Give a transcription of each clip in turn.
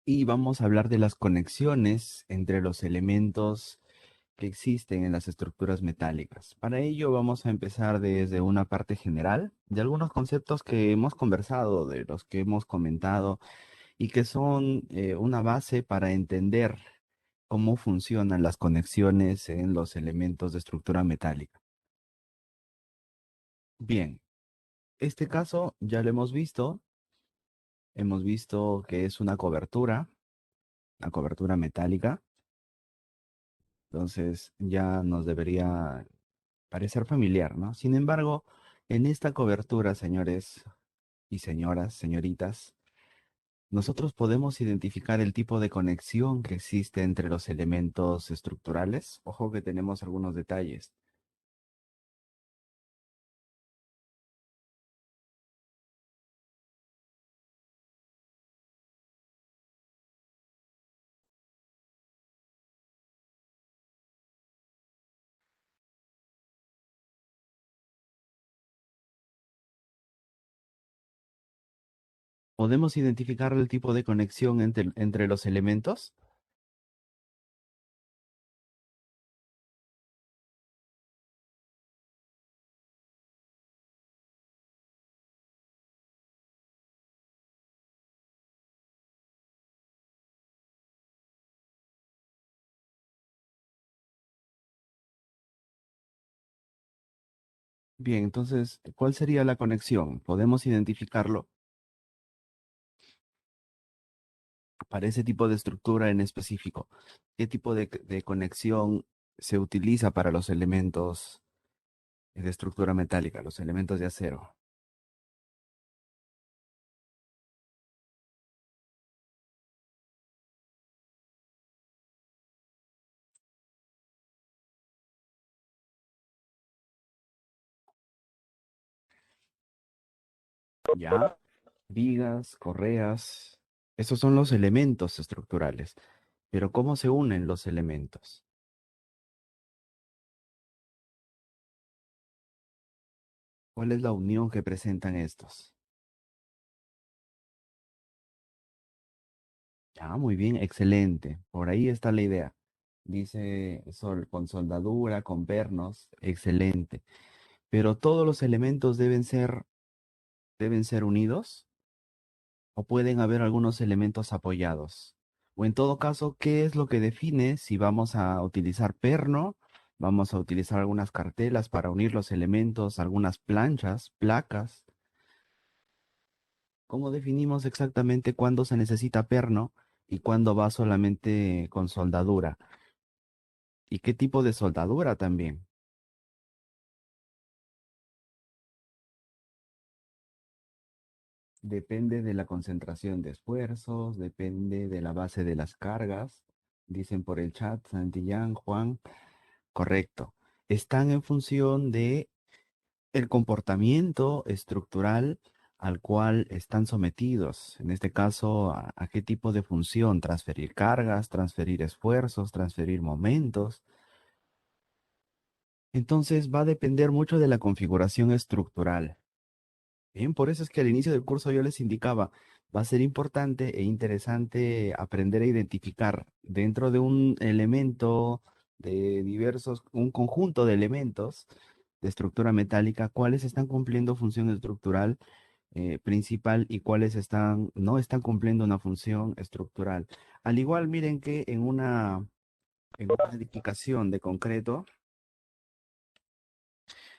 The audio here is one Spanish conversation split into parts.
y vamos a hablar de las conexiones entre los elementos que existen en las estructuras metálicas. Para ello vamos a empezar desde una parte general de algunos conceptos que hemos conversado, de los que hemos comentado y que son una base para entender cómo funcionan las conexiones en los elementos de estructura metálica. Bien, este caso ya lo hemos visto que es una cobertura metálica. Entonces ya nos debería parecer familiar, ¿no? Sin embargo, en esta cobertura, señores y señoras, señoritas, nosotros podemos identificar el tipo de conexión que existe entre los elementos estructurales. Ojo que tenemos algunos detalles. ¿Podemos identificar el tipo de conexión entre los elementos? Bien, entonces, ¿cuál sería la conexión? ¿Podemos identificarlo para ese tipo de estructura en específico? ¿Qué tipo de conexión se utiliza para los elementos de estructura metálica, los elementos de acero? ¿Ya? Vigas, correas, esos son los elementos estructurales. Pero ¿cómo se unen los elementos? ¿Cuál es la unión que presentan estos? Ah, muy bien, excelente. Por ahí está la idea. Dice con soldadura, con pernos, excelente. Pero todos los elementos deben ser unidos o pueden haber algunos elementos apoyados. O en todo caso, ¿qué es lo que define si vamos a utilizar perno? Vamos a utilizar algunas cartelas para unir los elementos, algunas planchas, placas. ¿Cómo definimos exactamente cuándo se necesita perno y cuándo va solamente con soldadura? ¿Y qué tipo de soldadura también? Depende de la concentración de esfuerzos, depende de la base de las cargas. Dicen por el chat, Santillán, Juan, correcto. Están en función de el comportamiento estructural al cual están sometidos. En este caso, a qué tipo de función, transferir cargas, transferir esfuerzos, transferir momentos. Entonces va a depender mucho de la configuración estructural. Bien, por eso es que al inicio del curso yo les indicaba, va a ser importante e interesante aprender a identificar dentro de un elemento de diversos, un conjunto de elementos de estructura metálica, cuáles están cumpliendo función estructural principal y cuáles no están cumpliendo una función estructural. Al igual, miren que en una edificación de concreto,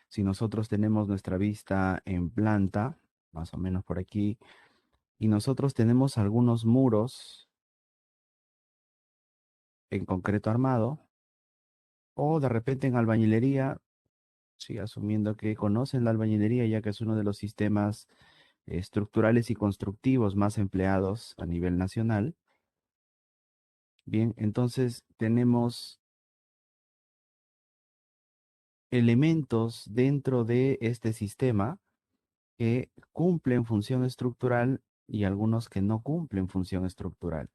si nosotros tenemos nuestra vista en planta, más o menos por aquí, y nosotros tenemos algunos muros en concreto armado, o de repente en albañilería, sí, asumiendo que conocen la albañilería, ya que es uno de los sistemas estructurales y constructivos más empleados a nivel nacional. Bien, entonces tenemos elementos dentro de este sistema que cumplen función estructural y algunos que no cumplen función estructural.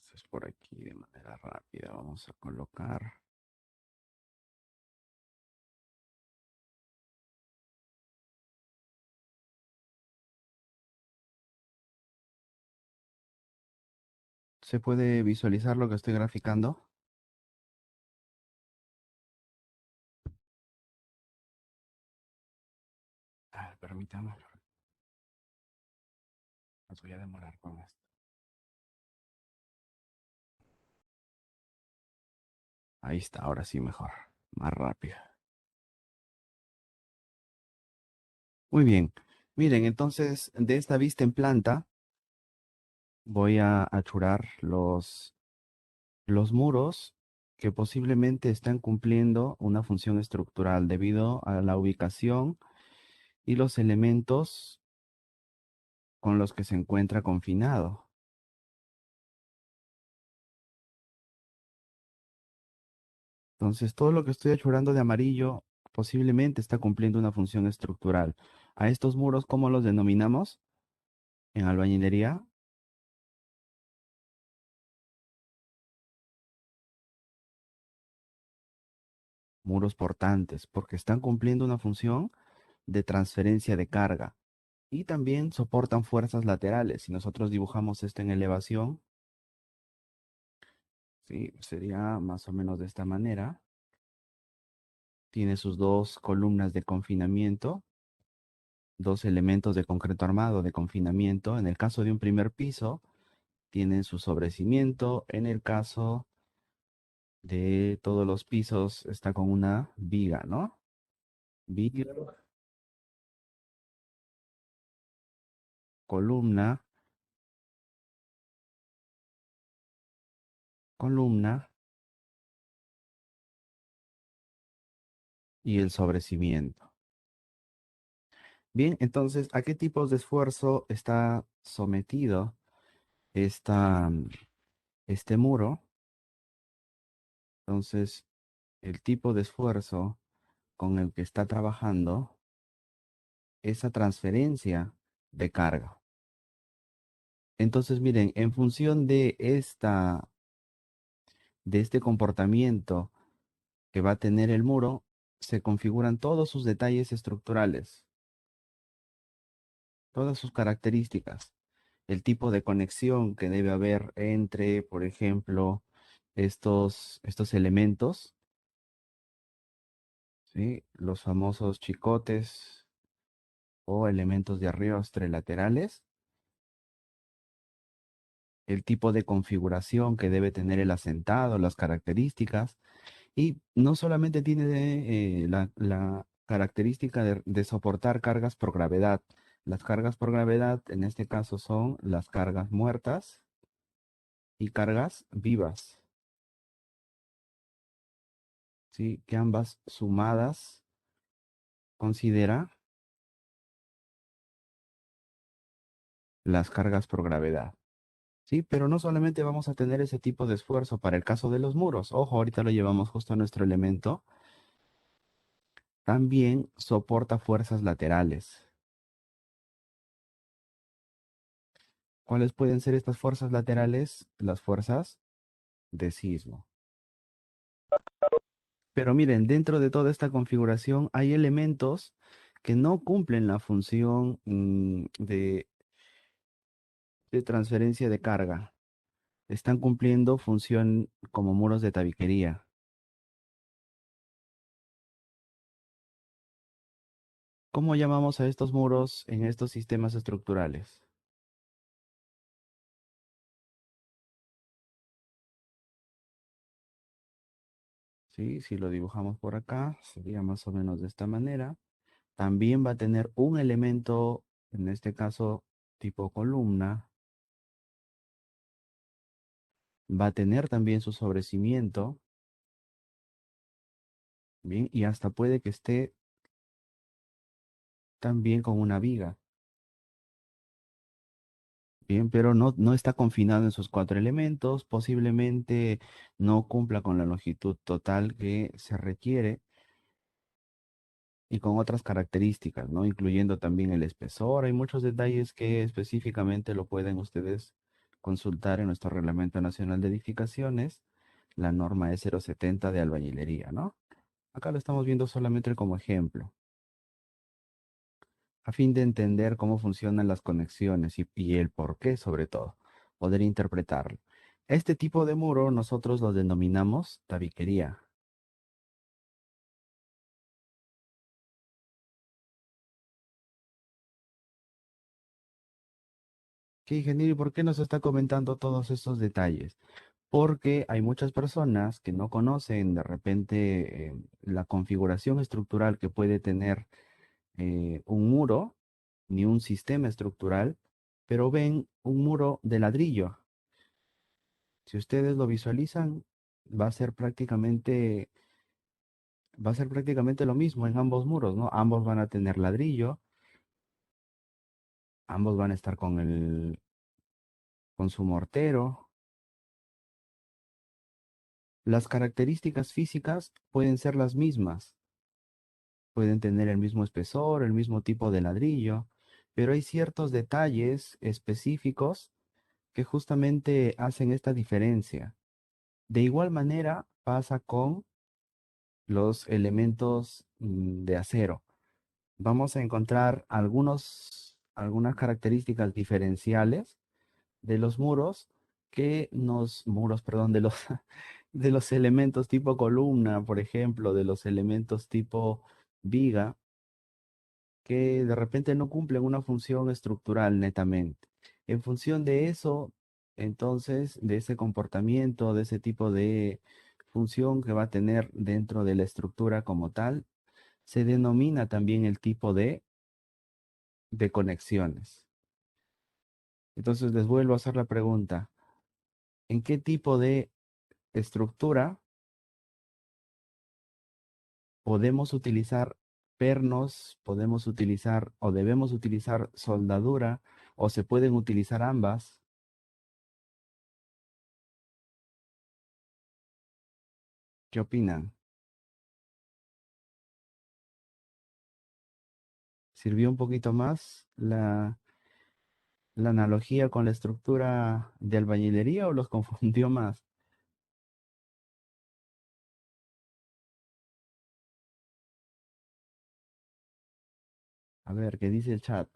Entonces, por aquí de manera rápida vamos a colocar. ¿Se puede visualizar lo que estoy graficando? Permítame, nos voy a demorar con esto. Ahí está, ahora sí mejor, más rápido. Muy bien. Miren, entonces de esta vista en planta voy a achurar los muros que posiblemente están cumpliendo una función estructural debido a la ubicación y los elementos con los que se encuentra confinado. Entonces, todo lo que estoy achurando de amarillo posiblemente está cumpliendo una función estructural. A estos muros, ¿cómo los denominamos en albañilería? Muros portantes, porque están cumpliendo una función de transferencia de carga y también soportan fuerzas laterales. Si nosotros dibujamos esto en elevación, ¿sí? Sería más o menos de esta manera. Tiene sus dos columnas de confinamiento, dos elementos de concreto armado de confinamiento. En el caso de un primer piso, tienen su sobrecimiento. En el caso de todos los pisos, está con una viga, ¿no? Viga, columna, columna y el sobrecimiento. Bien, entonces, ¿a qué tipos de esfuerzo está sometido esta, este muro? Entonces, el tipo de esfuerzo con el que está trabajando, esa transferencia de carga. Entonces, miren, en función de este comportamiento que va a tener el muro, se configuran todos sus detalles estructurales, todas sus características, el tipo de conexión que debe haber entre, por ejemplo, estos elementos, ¿sí? Los famosos chicotes o elementos de arriostre laterales, el tipo de configuración que debe tener el asentado, las características, y no solamente tiene la característica de soportar cargas por gravedad. Las cargas por gravedad en este caso son las cargas muertas y cargas vivas, ¿sí? Que ambas sumadas considera las cargas por gravedad. Sí, pero no solamente vamos a tener ese tipo de esfuerzo para el caso de los muros. Ojo, ahorita lo llevamos justo a nuestro elemento. También soporta fuerzas laterales. ¿Cuáles pueden ser estas fuerzas laterales? Las fuerzas de sismo. Pero miren, dentro de toda esta configuración hay elementos que no cumplen la función de transferencia de carga. Están cumpliendo función como muros de tabiquería. ¿Cómo llamamos a estos muros en estos sistemas estructurales? ¿Sí? Si lo dibujamos por acá, sería más o menos de esta manera. También va a tener un elemento, en este caso tipo columna, va a tener también su sobrecimiento, bien, y hasta puede que esté también con una viga, bien, pero no está confinado en sus cuatro elementos, posiblemente no cumpla con la longitud total que se requiere y con otras características, ¿no? Incluyendo también el espesor. Hay muchos detalles que específicamente lo pueden ustedes consultar en nuestro Reglamento Nacional de Edificaciones, la norma E070 de albañilería, ¿no? Acá lo estamos viendo solamente como ejemplo, a fin de entender cómo funcionan las conexiones y el por qué, sobre todo, poder interpretarlo. Este tipo de muro nosotros lo denominamos tabiquería. ¿Qué ingeniero y por qué nos está comentando todos estos detalles? Porque hay muchas personas que no conocen de repente la configuración estructural que puede tener un muro, ni un sistema estructural, pero ven un muro de ladrillo. Si ustedes lo visualizan, va a ser prácticamente, va a ser prácticamente lo mismo en ambos muros, ¿no? Ambos van a tener ladrillo, ambos van a estar con su mortero. Las características físicas pueden ser las mismas, pueden tener el mismo espesor, el mismo tipo de ladrillo, pero hay ciertos detalles específicos que justamente hacen esta diferencia. De igual manera pasa con los elementos de acero. Vamos a encontrar algunas características diferenciales de los muros muros, perdón, de los, de los elementos tipo columna, por ejemplo, de los elementos tipo viga, que de repente no cumplen una función estructural netamente. En función de eso, entonces, de ese comportamiento, de ese tipo de función que va a tener dentro de la estructura como tal, se denomina también el tipo de conexiones. Entonces, les vuelvo a hacer la pregunta, ¿en qué tipo de estructura podemos utilizar pernos, podemos utilizar o debemos utilizar soldadura o se pueden utilizar ambas? ¿Qué opinan? ¿Sirvió un poquito más la analogía con la estructura de albañilería o los confundió más? A ver, ¿qué dice el chat?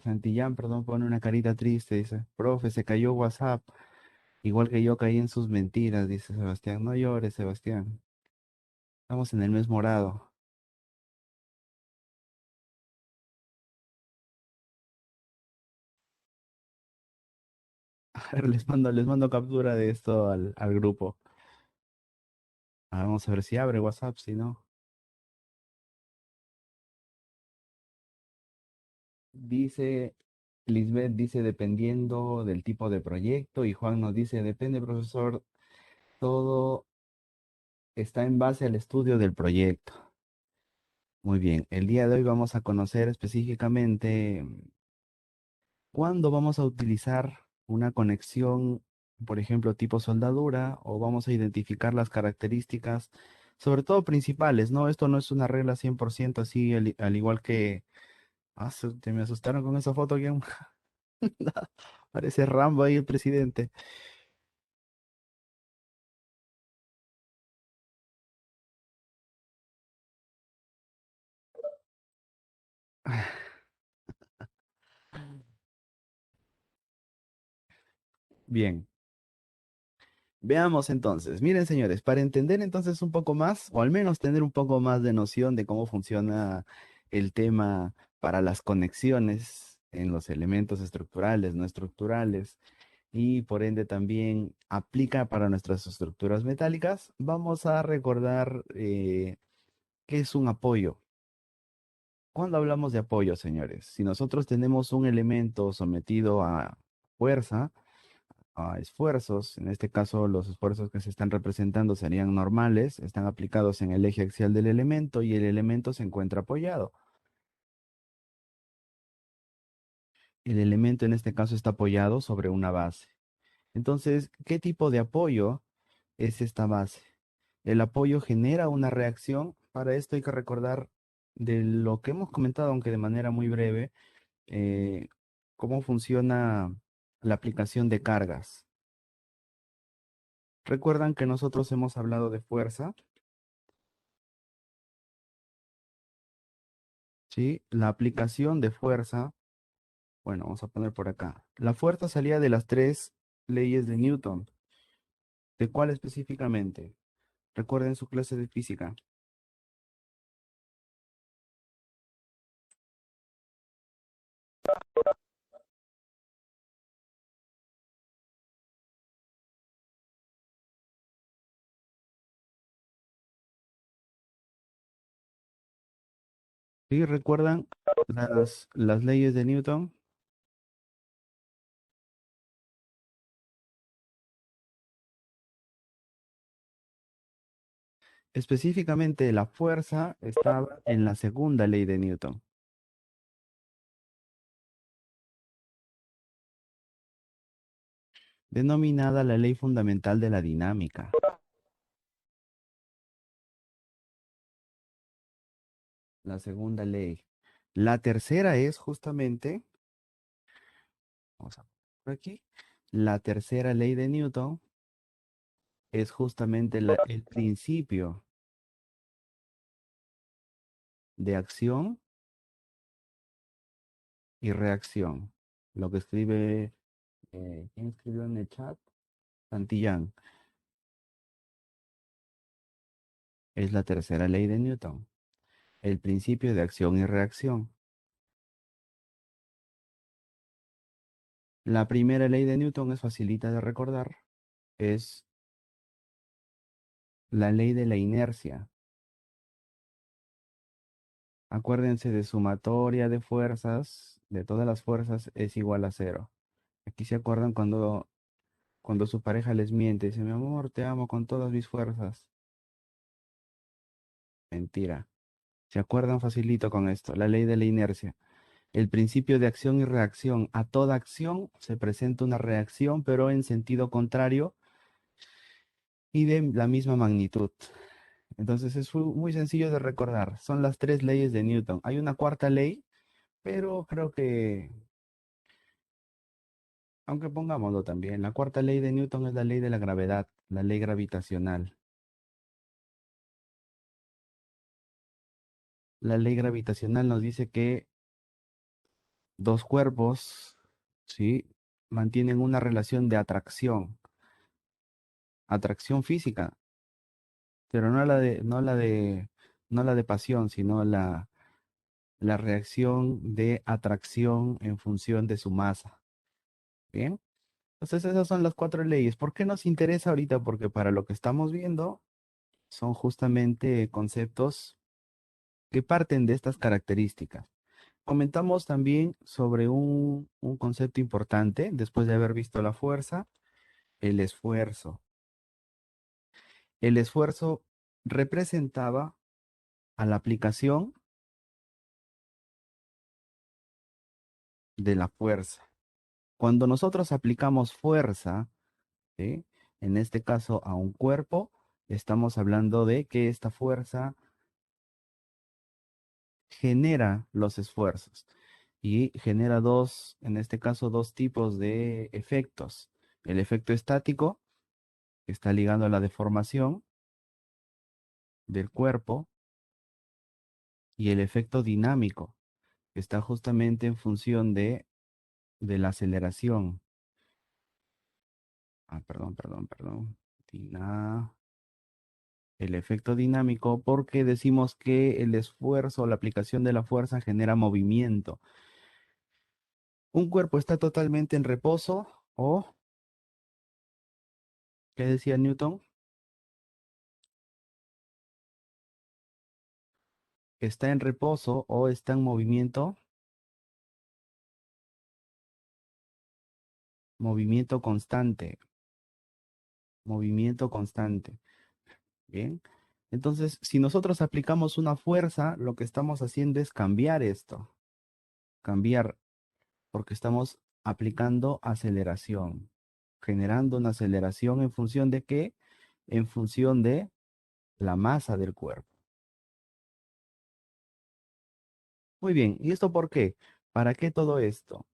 Santillán, perdón, pone una carita triste, dice, profe, se cayó WhatsApp, igual que yo caí en sus mentiras, dice Sebastián. No llores, Sebastián. Estamos en el mes morado. A ver, les mando captura de esto al grupo. Vamos a ver si abre WhatsApp, si no. Dice, Lisbeth dice, dependiendo del tipo de proyecto, y Juan nos dice, depende, profesor, todo está en base al estudio del proyecto. Muy bien, el día de hoy vamos a conocer específicamente cuándo vamos a utilizar una conexión, por ejemplo, tipo soldadura, o vamos a identificar las características, sobre todo principales, ¿no? Esto no es una regla 100% así, al igual que... Ah, te me asustaron con esa foto, ¿quién? Parece Rambo ahí el presidente. Bien, veamos entonces. Miren, señores, para entender entonces un poco más, o al menos tener un poco más de noción de cómo funciona el tema para las conexiones en los elementos estructurales, no estructurales, y por ende también aplica para nuestras estructuras metálicas, vamos a recordar qué es un apoyo. Cuando hablamos de apoyo, señores, si nosotros tenemos un elemento sometido a fuerza, a esfuerzos, en este caso los esfuerzos que se están representando serían normales, están aplicados en el eje axial del elemento y el elemento se encuentra apoyado. El elemento en este caso está apoyado sobre una base. Entonces, ¿qué tipo de apoyo es esta base? El apoyo genera una reacción. Para esto hay que recordar de lo que hemos comentado, aunque de manera muy breve, eh, cómo funciona la aplicación de cargas. Recuerdan que nosotros hemos hablado de fuerza. ¿sí? La aplicación de fuerza, bueno, vamos a poner por acá. La fuerza salía de las tres leyes de Newton. ¿De cuál específicamente? Recuerden su clase de física. ¿Sí? ¿Recuerdan las leyes de Newton? Específicamente, la fuerza estaba en la segunda ley de Newton, denominada la ley fundamental de la dinámica. La segunda ley. La tercera es justamente, vamos a poner por aquí, la tercera ley de Newton es justamente el principio de acción y reacción. Lo que escribe, ¿quién escribió en el chat? Santillán. Es la tercera ley de Newton, el principio de acción y reacción. La primera ley de Newton es facilita de recordar, es la ley de la inercia. Acuérdense de sumatoria de fuerzas, de todas las fuerzas es igual a cero. Aquí se acuerdan cuando su pareja les miente, dice, mi amor, te amo con todas mis fuerzas. Mentira. ¿Se acuerdan facilito con esto? La ley de la inercia. El principio de acción y reacción. A toda acción se presenta una reacción, pero en sentido contrario y de la misma magnitud. Entonces es muy sencillo de recordar. Son las tres leyes de Newton. Hay una cuarta ley, pero creo que, aunque pongámoslo también, la cuarta ley de Newton es la ley de la gravedad, la ley gravitacional. La ley gravitacional nos dice que dos cuerpos, ¿sí? Mantienen una relación de atracción, atracción física, pero no la de pasión, sino la reacción de atracción en función de su masa. ¿Bien? Entonces esas son las cuatro leyes. ¿Por qué nos interesa ahorita? Porque para lo que estamos viendo son justamente conceptos que parten de estas características. Comentamos también sobre un concepto importante después de haber visto la fuerza, el esfuerzo. El esfuerzo representaba a la aplicación de la fuerza. Cuando nosotros aplicamos fuerza, ¿sí? En este caso a un cuerpo, estamos hablando de que esta fuerza genera los esfuerzos y genera dos, en este caso, dos tipos de efectos. El efecto estático, que está ligado a la deformación del cuerpo, y el efecto dinámico, que está justamente en función de la aceleración. Perdón. El efecto dinámico, porque decimos que el esfuerzo, la aplicación de la fuerza genera movimiento. Un cuerpo está totalmente en reposo o, ¿qué decía Newton? Está en reposo o está en movimiento constante, movimiento constante. Bien. Entonces, si nosotros aplicamos una fuerza, lo que estamos haciendo es cambiar esto, cambiar, porque estamos aplicando aceleración, generando una aceleración en función de qué? En función de la masa del cuerpo. Muy bien, ¿y esto por qué? ¿Para qué todo esto?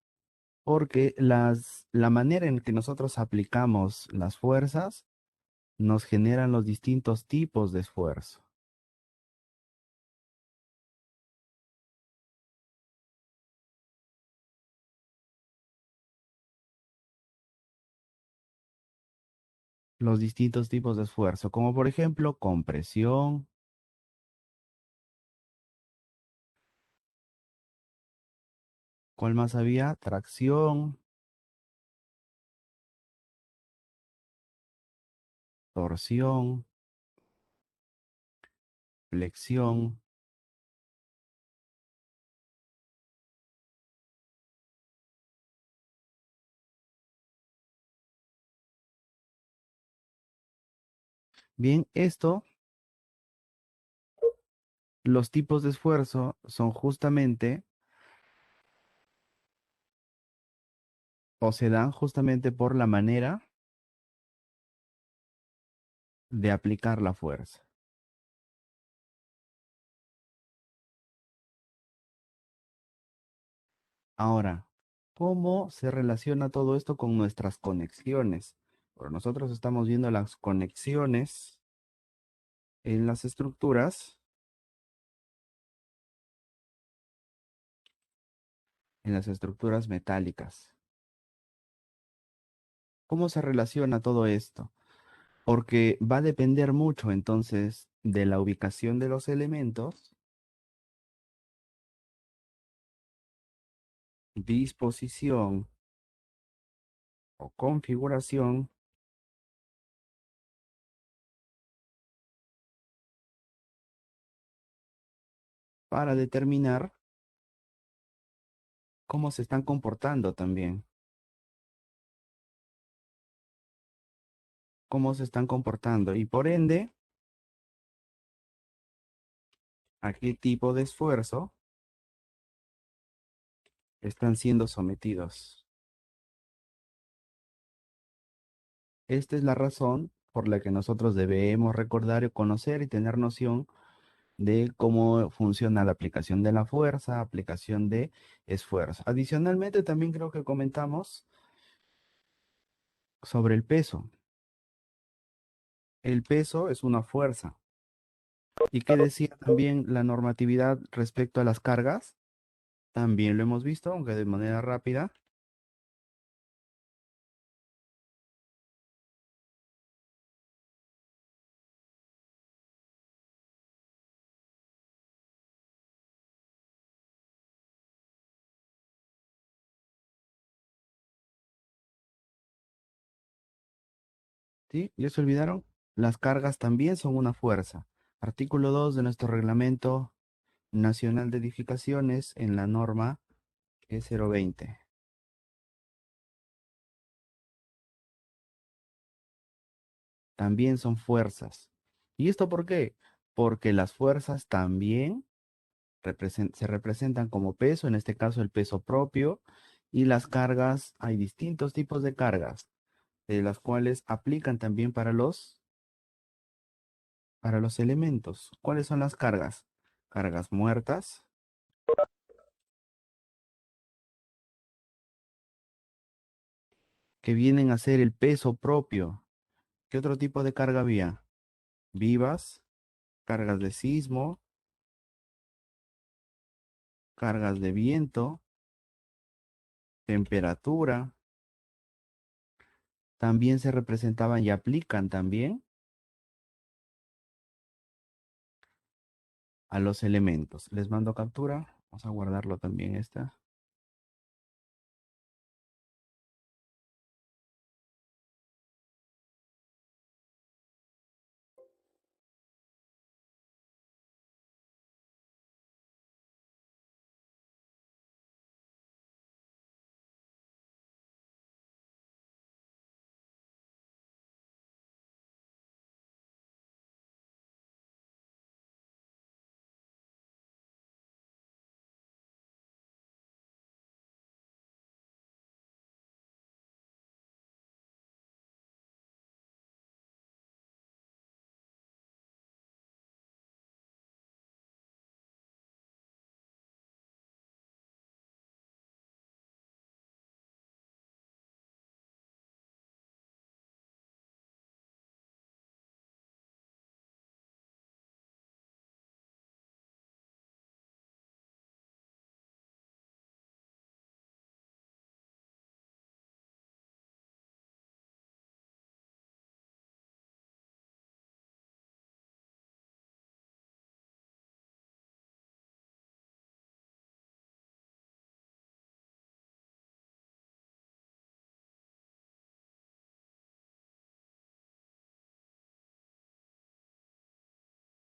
Porque la manera en que nosotros aplicamos las fuerzas nos generan los distintos tipos de esfuerzo. los distintos tipos de esfuerzo, como por ejemplo compresión, ¿cuál más había? Tracción, torsión, flexión. Bien, los tipos de esfuerzo son justamente o se dan justamente por la manera de aplicar la fuerza. Ahora, ¿cómo se relaciona todo esto con nuestras conexiones? Bueno, nosotros estamos viendo las conexiones en en las estructuras metálicas. ¿Cómo se relaciona todo esto? Porque va a depender mucho entonces de la ubicación de los elementos, disposición o configuración para determinar cómo se están comportando también, cómo se están comportando y por ende a qué tipo de esfuerzo están siendo sometidos. Esta es la razón por la que nosotros debemos recordar y conocer y tener noción de cómo funciona la aplicación de la fuerza, aplicación de esfuerzo. Adicionalmente, también creo que comentamos sobre el peso. El peso es una fuerza. ¿Y qué decía también la normatividad respecto a las cargas? También lo hemos visto, aunque de manera rápida. ¿Sí? ¿Ya se olvidaron? Las cargas también son una fuerza. Artículo 2 de nuestro Reglamento Nacional de Edificaciones en la norma E020. También son fuerzas. ¿Y esto por qué? Porque las fuerzas también se representan como peso, en este caso el peso propio, y las cargas, hay distintos tipos de cargas, de las cuales aplican también para los elementos. ¿Cuáles son las cargas? Cargas muertas, que vienen a ser el peso propio. ¿Qué otro tipo de carga había? Vivas, cargas de sismo, cargas de viento, temperatura, también se representaban y aplican también a los elementos. Les mando captura. Vamos a guardarlo también esta.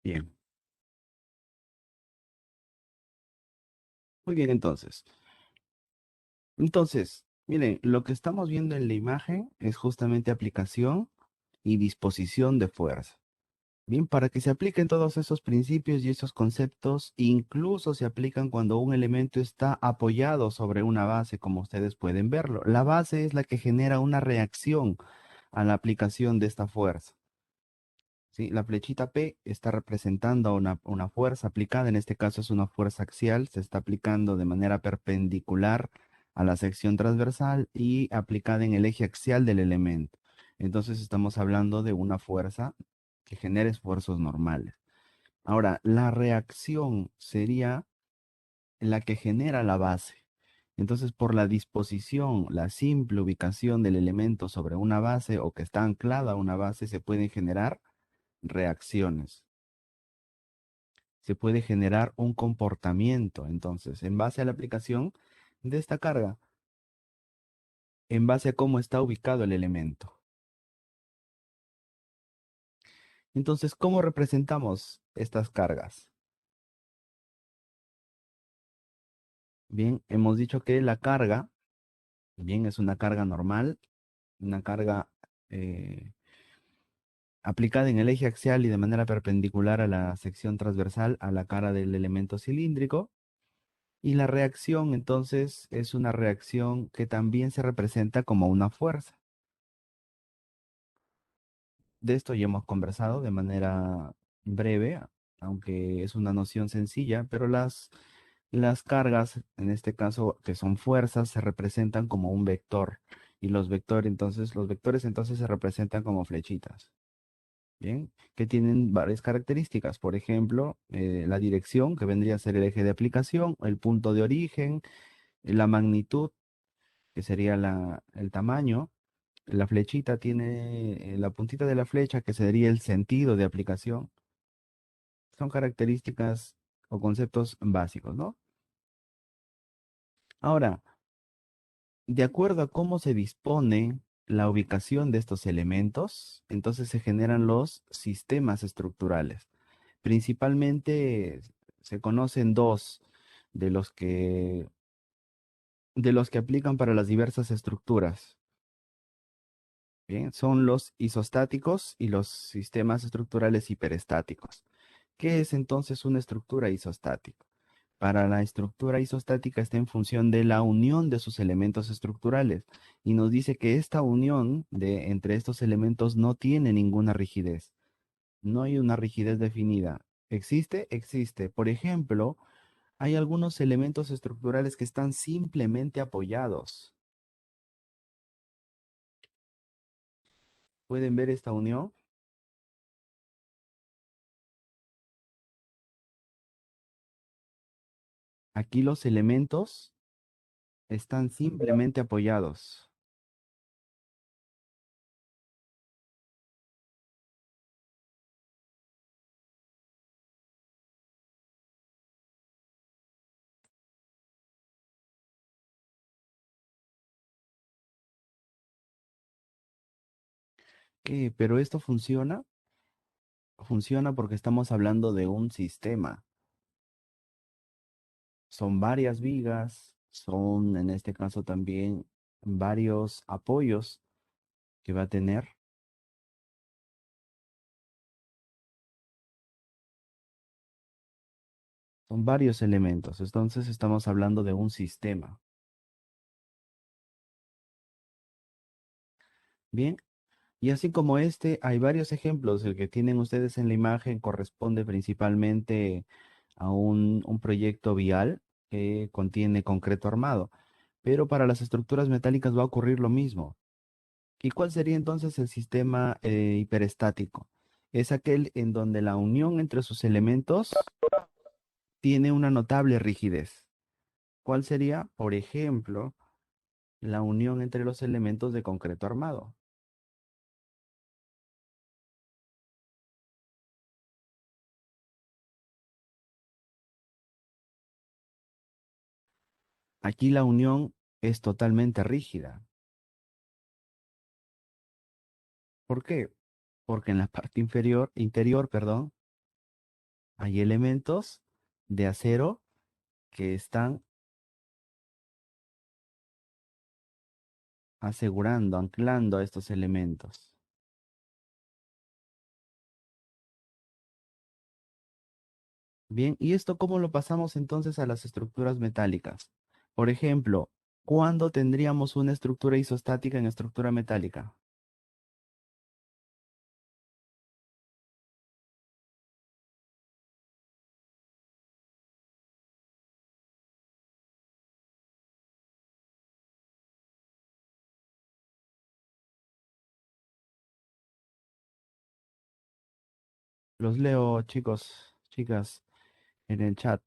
Bien, muy bien entonces. Entonces, miren, lo que estamos viendo en la imagen es justamente aplicación y disposición de fuerza. Bien, para que se apliquen todos esos principios y esos conceptos, incluso se aplican cuando un elemento está apoyado sobre una base, como ustedes pueden verlo. La base es la que genera una reacción a la aplicación de esta fuerza. ¿Sí? La flechita P está representando una fuerza aplicada, en este caso es una fuerza axial, se está aplicando de manera perpendicular a la sección transversal y aplicada en el eje axial del elemento. Entonces estamos hablando de una fuerza que genera esfuerzos normales. Ahora, la reacción sería la que genera la base. Entonces, por la disposición, la simple ubicación del elemento sobre una base o que está anclada a una base, se pueden generar reacciones. Se puede generar un comportamiento, entonces, en base a la aplicación de esta carga, en base a cómo está ubicado el elemento. Entonces, ¿cómo representamos estas cargas? Bien, hemos dicho que la carga, bien, es una carga normal, una carga aplicada en el eje axial y de manera perpendicular a la sección transversal a la cara del elemento cilíndrico. Y la reacción, entonces, es una reacción que también se representa como una fuerza. De esto ya hemos conversado de manera breve, aunque es una noción sencilla, pero las cargas, en este caso, que son fuerzas, se representan como un vector. Y los vectores entonces se representan como flechitas. Bien, que tienen varias características. Por ejemplo, la dirección, que vendría a ser el eje de aplicación, el punto de origen, la magnitud, que sería el tamaño. La flechita tiene la puntita de la flecha, que sería el sentido de aplicación. Son características o conceptos básicos, ¿no? Ahora, de acuerdo a cómo se dispone la ubicación de estos elementos, entonces se generan los sistemas estructurales. Principalmente se conocen dos de los que aplican para las diversas estructuras. Bien, son los isostáticos y los sistemas estructurales hiperestáticos. ¿Qué es entonces una estructura isostática? Para la estructura isostática está en función de la unión de sus elementos estructurales y nos dice que esta unión entre estos elementos no tiene ninguna rigidez. No hay una rigidez definida. ¿Existe? Existe. Por ejemplo, hay algunos elementos estructurales que están simplemente apoyados. ¿Pueden ver esta unión? Aquí los elementos están simplemente apoyados. ¿Qué? ¿Pero esto funciona? Funciona porque estamos hablando de un sistema. Son varias vigas, son en este caso también varios apoyos que va a tener. Son varios elementos. Entonces estamos hablando de un sistema. Bien. Y así como este, hay varios ejemplos. El que tienen ustedes en la imagen corresponde principalmente a un proyecto vial que contiene concreto armado. Pero para las estructuras metálicas va a ocurrir lo mismo. ¿Y cuál sería entonces el sistema hiperestático? Es aquel en donde la unión entre sus elementos tiene una notable rigidez. ¿Cuál sería, por ejemplo, la unión entre los elementos de concreto armado? Aquí la unión es totalmente rígida. ¿Por qué? Porque en la parte interior, perdón, Hay elementos de acero que están asegurando, anclando a estos elementos. Bien, ¿y esto cómo lo pasamos entonces a las estructuras metálicas? Por ejemplo, ¿cuándo tendríamos una estructura isostática en estructura metálica? Los leo, chicos, chicas, en el chat.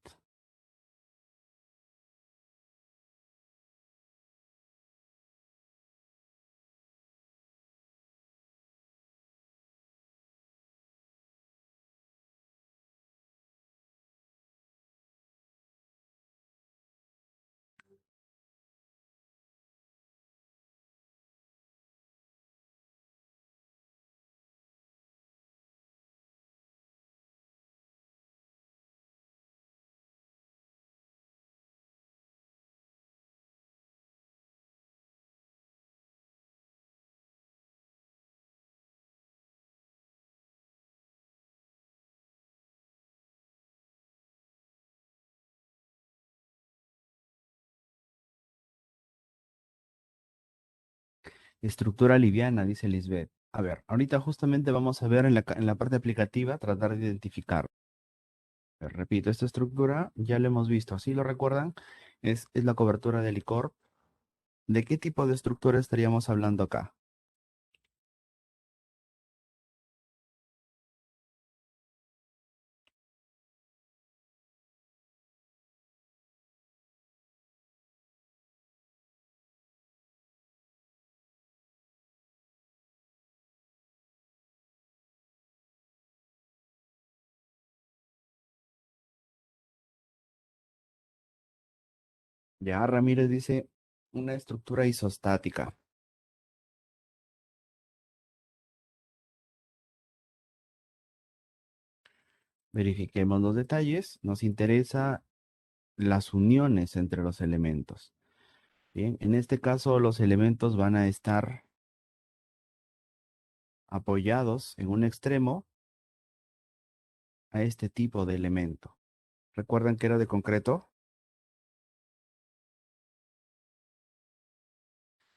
Estructura liviana, dice Lisbeth. A ver, ahorita justamente vamos a ver en la parte aplicativa, tratar de identificar. Repito, esta estructura ya la hemos visto, ¿sí lo recuerdan? Es la cobertura de licor. ¿De qué tipo de estructura estaríamos hablando acá? Ya Ramírez dice una estructura isostática. Verifiquemos los detalles. Nos interesa las uniones entre los elementos. Bien, en este caso los elementos van a estar apoyados en un extremo a este tipo de elemento. ¿Recuerdan que era de concreto?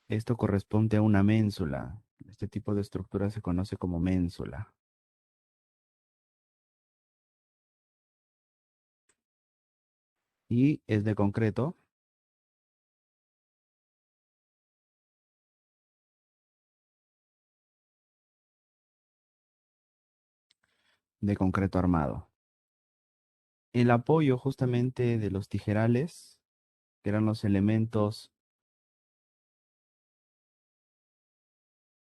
Esto corresponde a una ménsula. Este tipo de estructura se conoce como ménsula. Y es de concreto armado. El apoyo justamente de los tijerales, que eran los elementos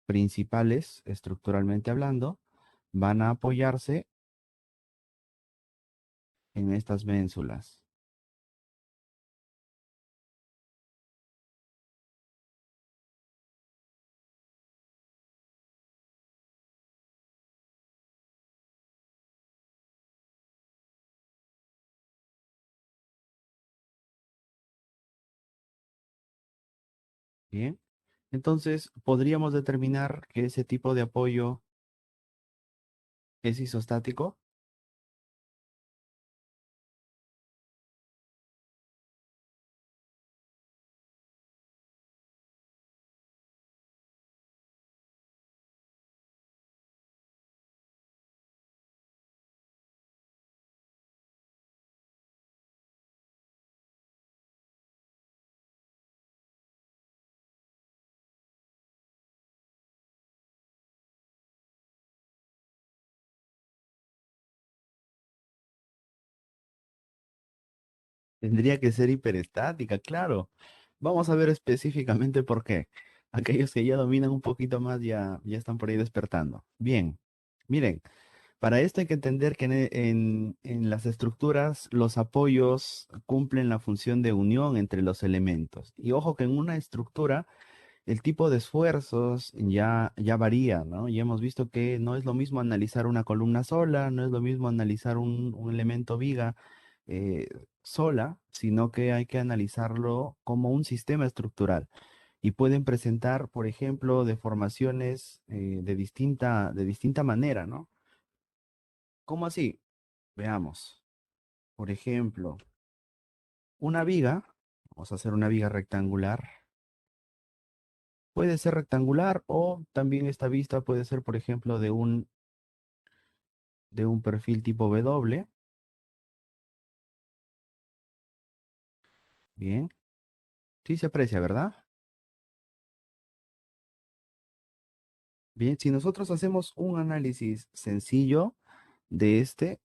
principales, estructuralmente hablando, van a apoyarse en estas ménsulas. Bien. Entonces, podríamos determinar que ese tipo de apoyo es isostático. Tendría que ser hiperestática, claro. Vamos a ver específicamente por qué. Aquellos que ya dominan un poquito más ya están por ahí despertando. Bien, miren, para esto hay que entender que en las estructuras los apoyos cumplen la función de unión entre los elementos. Y ojo que en una estructura El tipo de esfuerzos ya varía, ¿no? Ya hemos visto que no es lo mismo analizar una columna sola, no es lo mismo analizar un elemento viga eh, sola, sino que hay que analizarlo como un sistema estructural. Y pueden presentar, por ejemplo, deformaciones de distinta manera, ¿no? ¿Cómo así? Veamos. Por ejemplo, una viga, vamos a hacer una viga rectangular. Puede ser rectangular o también esta vista puede ser, por ejemplo, de un perfil tipo W. Bien, sí se aprecia, ¿verdad? Bien, si nosotros hacemos un análisis sencillo de este,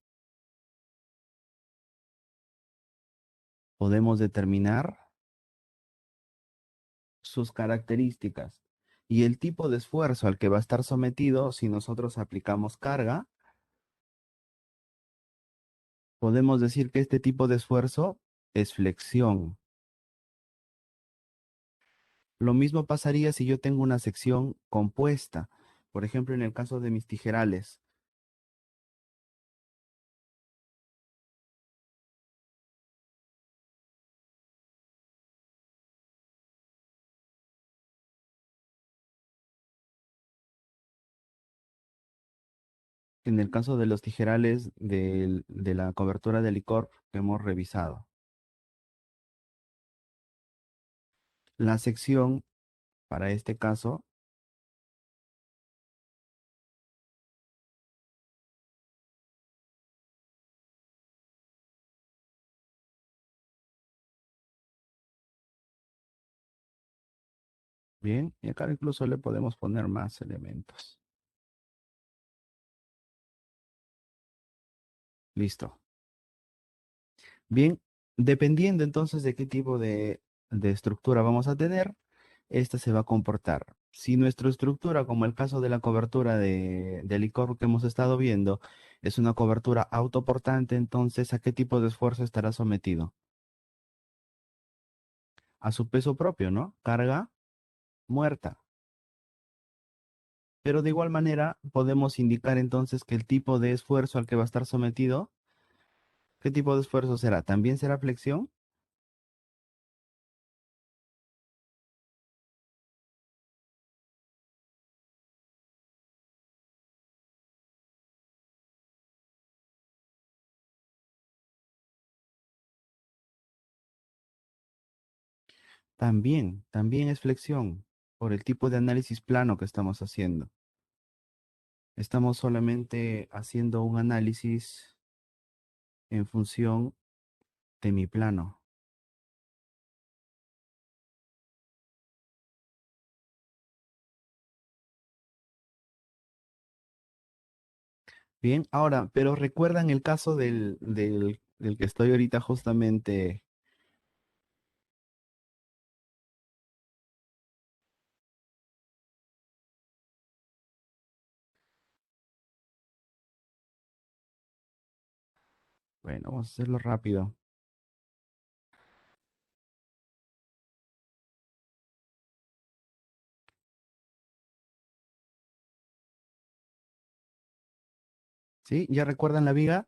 podemos determinar sus características y el tipo de esfuerzo al que va a estar sometido si nosotros aplicamos carga. Podemos decir que este tipo de esfuerzo es flexión. Lo mismo pasaría si yo tengo una sección compuesta. Por ejemplo, en el caso de mis tijerales. En el caso de los tijerales de la cobertura de licor que hemos revisado. La sección, para este caso, bien, y acá incluso le podemos poner más elementos. Listo. Bien, dependiendo entonces de qué tipo de estructura vamos a tener, esta se va a comportar. Si nuestra estructura, como el caso de la cobertura de licor que hemos estado viendo, es una cobertura autoportante, entonces, ¿a qué tipo de esfuerzo estará sometido? A su peso propio, ¿no? Carga muerta. Pero de igual manera, podemos indicar entonces que el tipo de esfuerzo al que va a estar sometido, ¿qué tipo de esfuerzo será? ¿También será flexión? También es flexión por el tipo de análisis plano que estamos haciendo. Estamos solamente haciendo un análisis en función de mi plano. Bien, ahora, pero recuerdan el caso del que estoy ahorita justamente. Bueno, vamos a hacerlo rápido. ¿Sí? ¿Ya recuerdan la viga?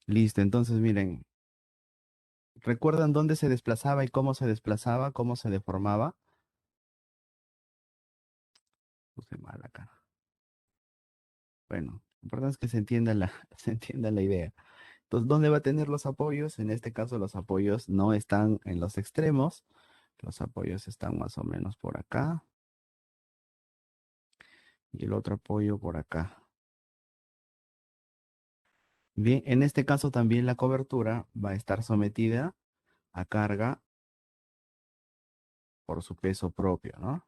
Listo, entonces miren, ¿recuerdan dónde se desplazaba y cómo se desplazaba, cómo se deformaba? Puse mal acá. Bueno, lo importante es que se entienda se entienda la idea. Entonces, ¿dónde va a tener los apoyos? En este caso, los apoyos no están en los extremos. Los apoyos están más o menos por acá. Y el otro apoyo por acá. Bien, en este caso también la cobertura va a estar sometida a carga por su peso propio, ¿no?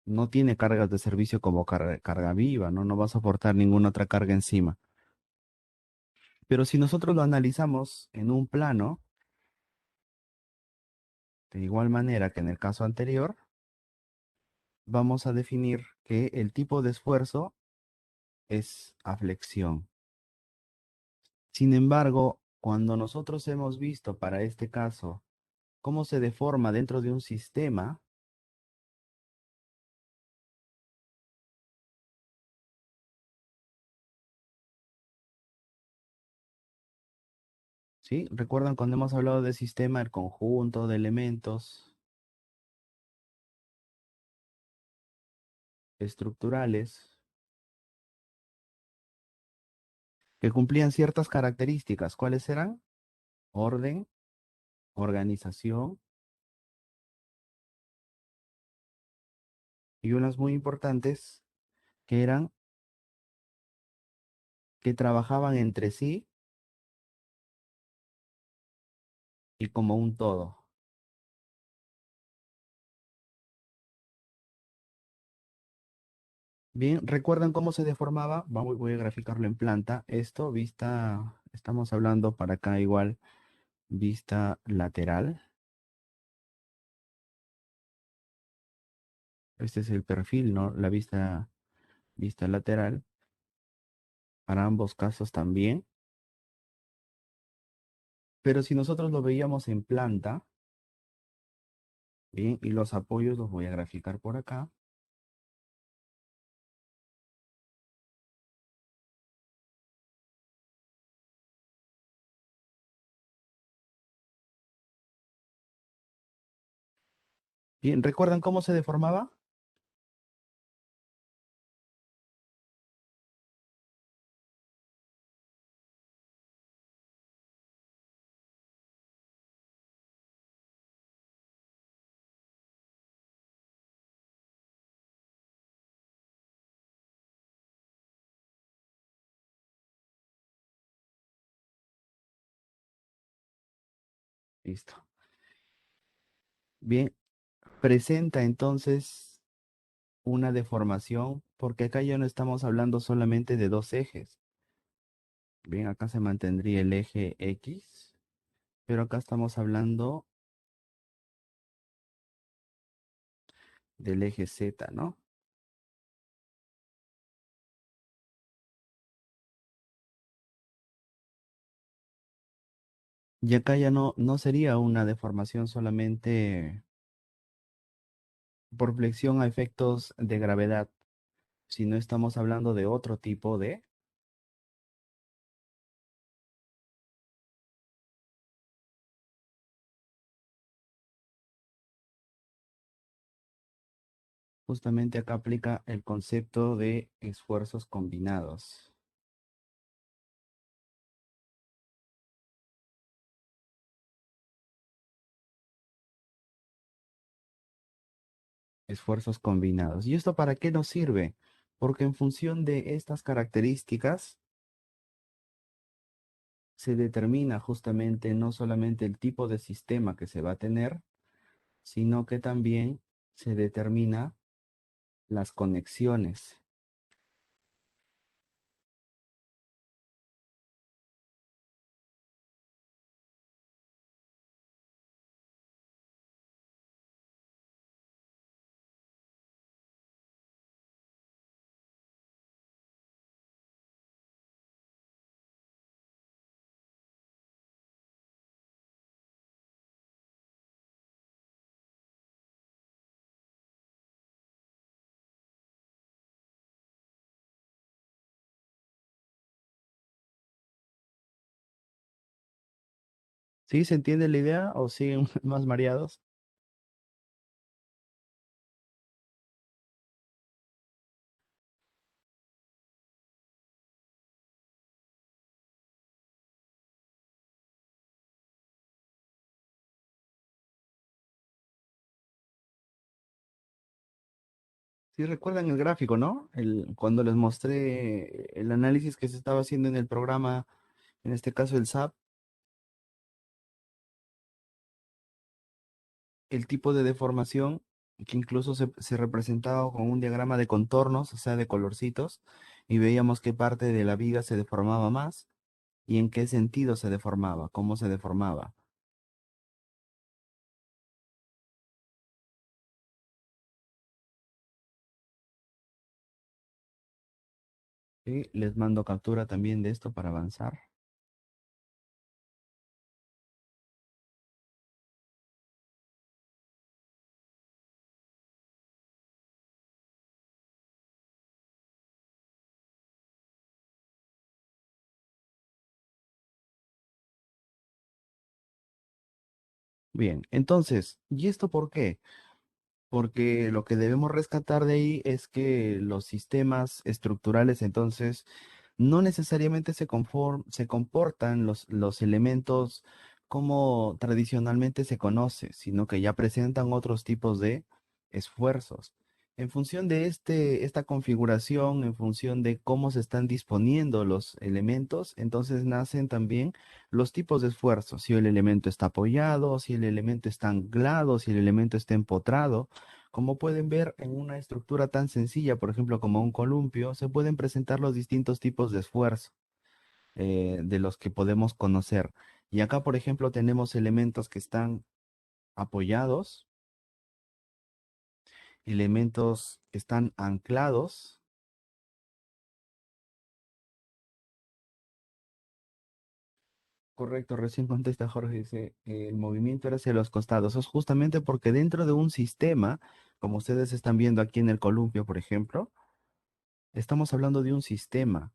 No tiene cargas de servicio como carga viva, ¿no? No va a soportar ninguna otra carga encima. Pero si nosotros lo analizamos en un plano, de igual manera que en el caso anterior, vamos a definir que el tipo de esfuerzo es aflexión. Sin embargo, cuando nosotros hemos visto para este caso cómo se deforma dentro de un sistema, ¿sí? ¿Recuerdan cuando hemos hablado de sistema, el conjunto de elementos estructurales que cumplían ciertas características? ¿Cuáles eran? Orden, organización y unas muy importantes que eran que trabajaban entre sí y como un todo. Bien, ¿recuerdan cómo se deformaba? Voy a graficarlo en planta. Esto, vista, estamos hablando para acá igual, vista lateral. Este es el perfil, ¿no? La vista lateral. Para ambos casos también. Pero si nosotros lo veíamos en planta, bien, y los apoyos los voy a graficar por acá. Bien, ¿recuerdan cómo se deformaba? Listo. Bien, presenta entonces una deformación, porque acá ya no estamos hablando solamente de dos ejes. Bien, acá se mantendría el eje X, pero acá estamos hablando del eje Z, ¿no? Y acá ya no sería una deformación solamente por flexión a efectos de gravedad, sino estamos hablando de otro tipo de, justamente acá aplica el concepto de esfuerzos combinados. Esfuerzos combinados. ¿Y esto para qué nos sirve? Porque en función de estas características se determina justamente no solamente el tipo de sistema que se va a tener, sino que también se determina las conexiones. ¿Sí se entiende la idea o siguen más mareados? Sí recuerdan el gráfico, ¿no? Cuando les mostré el análisis que se estaba haciendo en el programa, en este caso el SAP, el tipo de deformación que incluso se representaba con un diagrama de contornos, o sea, de colorcitos, y veíamos qué parte de la viga se deformaba más y en qué sentido se deformaba, cómo se deformaba. Y les mando captura también de esto para avanzar. Bien, entonces, ¿y esto por qué? Porque lo que debemos rescatar de ahí es que los sistemas estructurales entonces no necesariamente se comportan los elementos como tradicionalmente se conoce, sino que ya presentan otros tipos de esfuerzos. En función de esta configuración, en función de cómo se están disponiendo los elementos, entonces nacen también los tipos de esfuerzos. Si el elemento está apoyado, si el elemento está anclado, si el elemento está empotrado. Como pueden ver en una estructura tan sencilla, por ejemplo, como un columpio, se pueden presentar los distintos tipos de esfuerzo de los que podemos conocer. Y acá, por ejemplo, tenemos elementos que están apoyados, elementos que están anclados. Correcto, recién contesta Jorge, dice, el movimiento era hacia los costados. Eso es justamente porque dentro de un sistema, como ustedes están viendo aquí en el columpio, por ejemplo, estamos hablando de un sistema.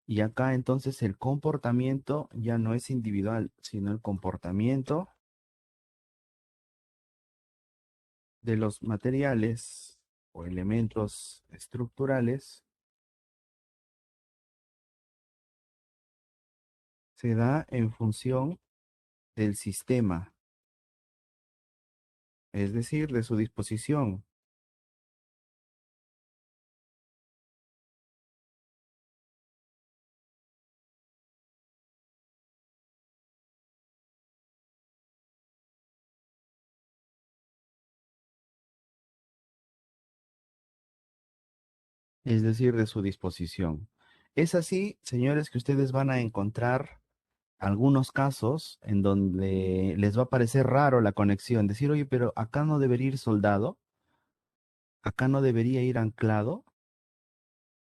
Y acá entonces el comportamiento ya no es individual, sino el comportamiento de los materiales o elementos estructurales se da en función del sistema, es decir, de su disposición, es decir, de su disposición. Es así, señores, que ustedes van a encontrar algunos casos en donde les va a parecer raro la conexión, decir, oye, pero acá no debería ir soldado, acá no debería ir anclado,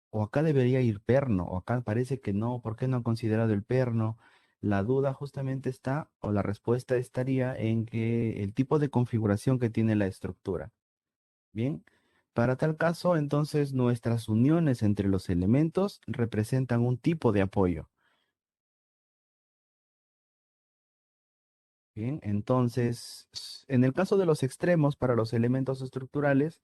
o acá debería ir perno, o acá parece que no, ¿por qué no han considerado el perno? La duda justamente está, o la respuesta estaría en que el tipo de configuración que tiene la estructura. Bien, para tal caso, entonces nuestras uniones entre los elementos representan un tipo de apoyo. Bien, entonces, en el caso de los extremos, para los elementos estructurales,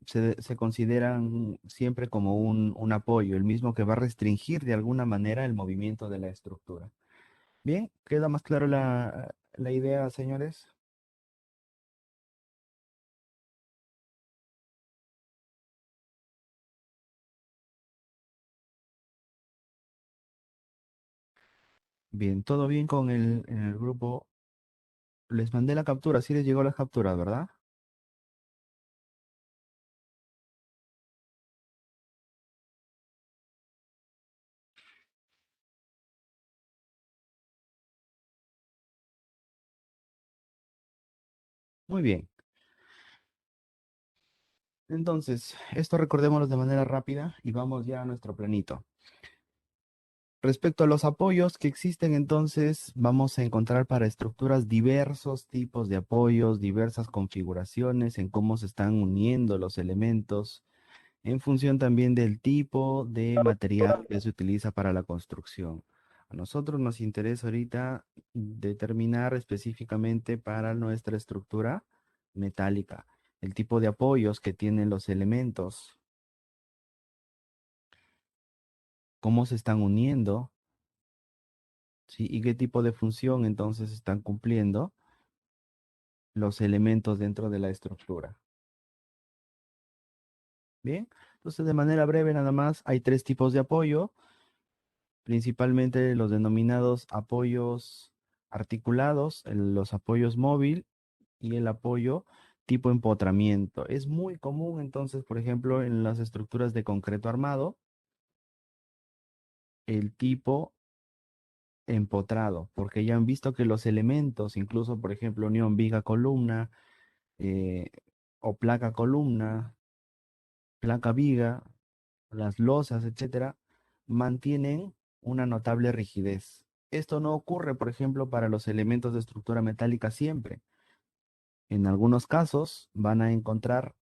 se consideran siempre como un apoyo, el mismo que va a restringir de alguna manera el movimiento de la estructura. Bien, ¿queda más claro la idea, señores? Bien, todo bien con en el grupo. Les mandé la captura, sí les llegó la captura, ¿verdad? Muy bien. Entonces, esto recordémoslo de manera rápida y vamos ya a nuestro planito. Respecto a los apoyos que existen, entonces vamos a encontrar para estructuras diversos tipos de apoyos, diversas configuraciones en cómo se están uniendo los elementos, en función también del tipo de material que se utiliza para la construcción. A nosotros nos interesa ahorita determinar específicamente para nuestra estructura metálica el tipo de apoyos que tienen los elementos, cómo se están uniendo, ¿sí? Y qué tipo de función entonces están cumpliendo los elementos dentro de la estructura. Bien, entonces de manera breve nada más hay tres tipos de apoyo, principalmente los denominados apoyos articulados, los apoyos móvil y el apoyo tipo empotramiento. Es muy común entonces, por ejemplo, en las estructuras de concreto armado, el tipo empotrado, porque ya han visto que los elementos, incluso por ejemplo unión viga columna eh, o placa columna, placa viga, las losas, etcétera, mantienen una notable rigidez. Esto no ocurre, por ejemplo, para los elementos de estructura metálica siempre. En algunos casos van a encontrar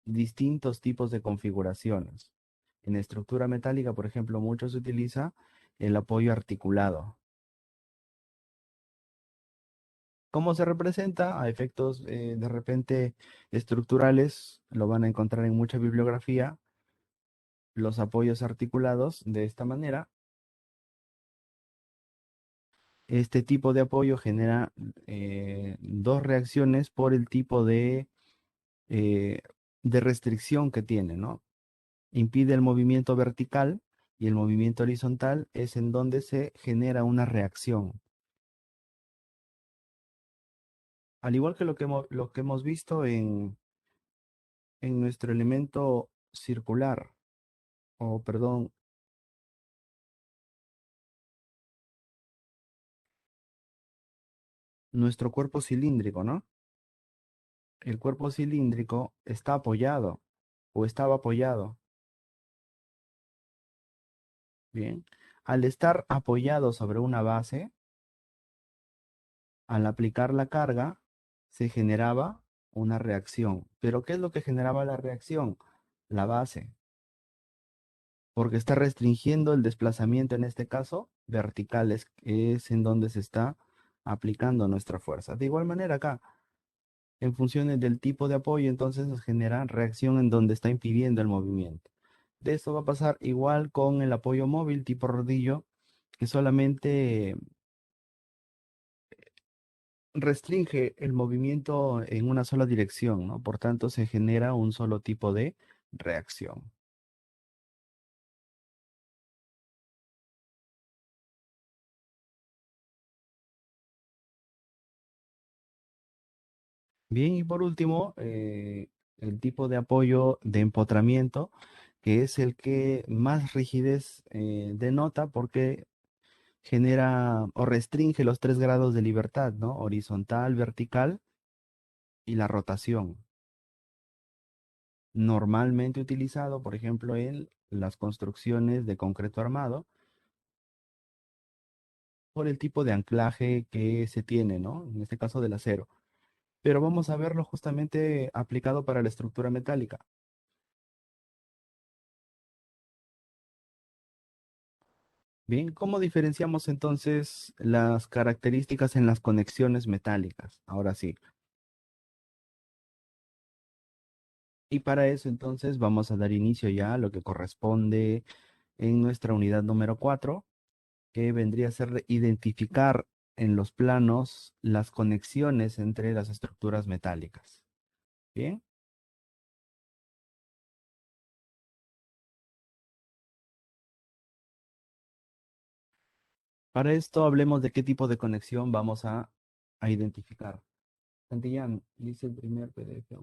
distintos tipos de configuraciones. En estructura metálica, por ejemplo, mucho se utiliza el apoyo articulado. ¿Cómo se representa? A efectos de repente estructurales, lo van a encontrar en mucha bibliografía, los apoyos articulados de esta manera. Este tipo de apoyo genera dos reacciones por el tipo eh, de restricción que tiene, ¿no? Impide el movimiento vertical y el movimiento horizontal es en donde se genera una reacción. Al igual que lo que hemos visto en nuestro elemento circular, o perdón, nuestro cuerpo cilíndrico, ¿no? El cuerpo cilíndrico está apoyado o estaba apoyado, ¿bien? Al estar apoyado sobre una base, al aplicar la carga, se generaba una reacción. ¿Pero qué es lo que generaba la reacción? La base, porque está restringiendo el desplazamiento, en este caso, vertical, es en donde se está aplicando nuestra fuerza. De igual manera acá, en función del tipo de apoyo, entonces nos genera reacción en donde está impidiendo el movimiento. De esto va a pasar igual con el apoyo móvil tipo rodillo, que solamente restringe el movimiento en una sola dirección, ¿no? Por tanto, se genera un solo tipo de reacción. Bien, y por último, el tipo de apoyo de empotramiento, que es el que más rigidez denota porque genera o restringe los 3 grados de libertad, ¿no? Horizontal, vertical y la rotación. Normalmente utilizado, por ejemplo, en las construcciones de concreto armado, por el tipo de anclaje que se tiene, ¿no? En este caso del acero. Pero vamos a verlo justamente aplicado para la estructura metálica. Bien, ¿cómo diferenciamos entonces las características en las conexiones metálicas? Ahora sí. Y para eso entonces vamos a dar inicio ya a lo que corresponde en nuestra unidad número 4, que vendría a ser identificar en los planos las conexiones entre las estructuras metálicas. Bien, para esto hablemos de qué tipo de conexión vamos a identificar. Santillán, dice el primer PDF.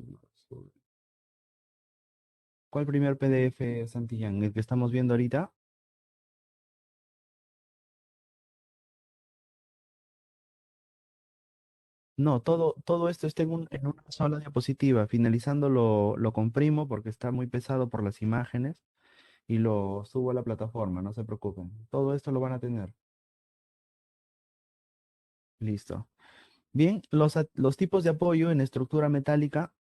¿Cuál primer PDF, Santillán? ¿El que estamos viendo ahorita? No, todo esto está en una sola diapositiva. Finalizando lo comprimo porque está muy pesado por las imágenes y lo subo a la plataforma, no se preocupen. Todo esto lo van a tener. Listo. Bien, los tipos de apoyo en estructura metálica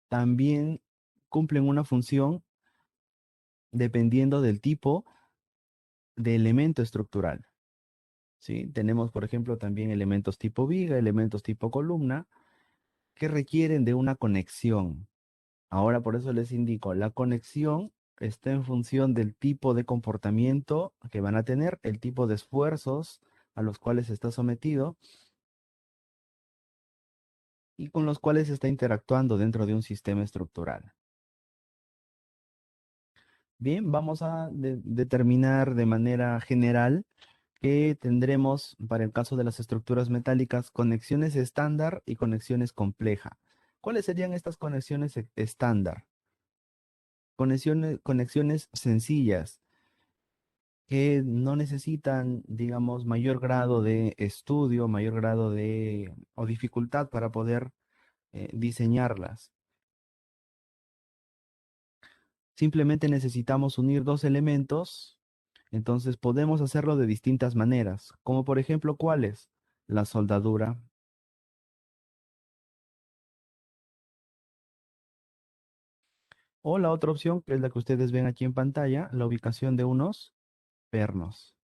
también cumplen una función dependiendo del tipo de elemento estructural. ¿Sí? Tenemos, por ejemplo, también elementos tipo viga, elementos tipo columna, que requieren de una conexión. Ahora por eso les indico, la conexión está en función del tipo de comportamiento que van a tener, el tipo de esfuerzos a los cuales está sometido y con los cuales está interactuando dentro de un sistema estructural. Bien, vamos a determinar de manera general que tendremos, para el caso de las estructuras metálicas, conexiones estándar y conexiones complejas. ¿Cuáles serían estas conexiones estándar? Conexiones sencillas que no necesitan, digamos, mayor grado de estudio, mayor grado de o dificultad para poder diseñarlas. Simplemente necesitamos unir dos elementos, entonces podemos hacerlo de distintas maneras, como por ejemplo, ¿cuáles? La soldadura o la otra opción, que es la que ustedes ven aquí en pantalla, la ubicación de unos pernos.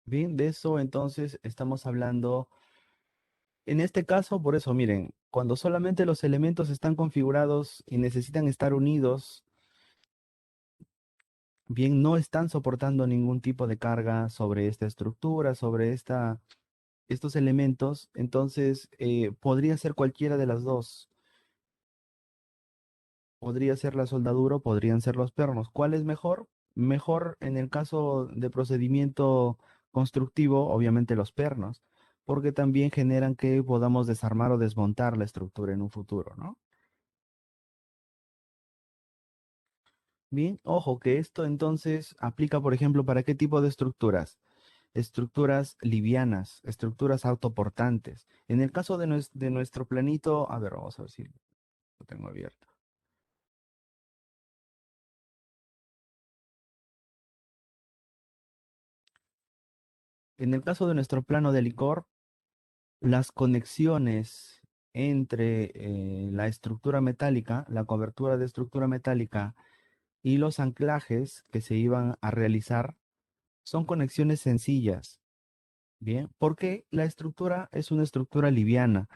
Bien, de eso entonces estamos hablando. En este caso, por eso, miren, cuando solamente los elementos están configurados y necesitan estar unidos, bien, no están soportando ningún tipo de carga sobre esta estructura, sobre estos elementos, entonces podría ser cualquiera de las dos. Podría ser la soldadura o podrían ser los pernos. ¿Cuál es mejor? Mejor en el caso de procedimiento constructivo, obviamente los pernos, porque también generan que podamos desarmar o desmontar la estructura en un futuro, ¿no? Bien, ojo que esto entonces aplica, por ejemplo, ¿para qué tipo de estructuras? Estructuras livianas, estructuras autoportantes. En el caso de nuestro planito, a ver, vamos a ver si lo tengo abierto. En el caso de nuestro plano de licor, las conexiones entre la estructura metálica, la cobertura de estructura metálica y los anclajes que se iban a realizar son conexiones sencillas, ¿bien? Porque la estructura es una estructura liviana.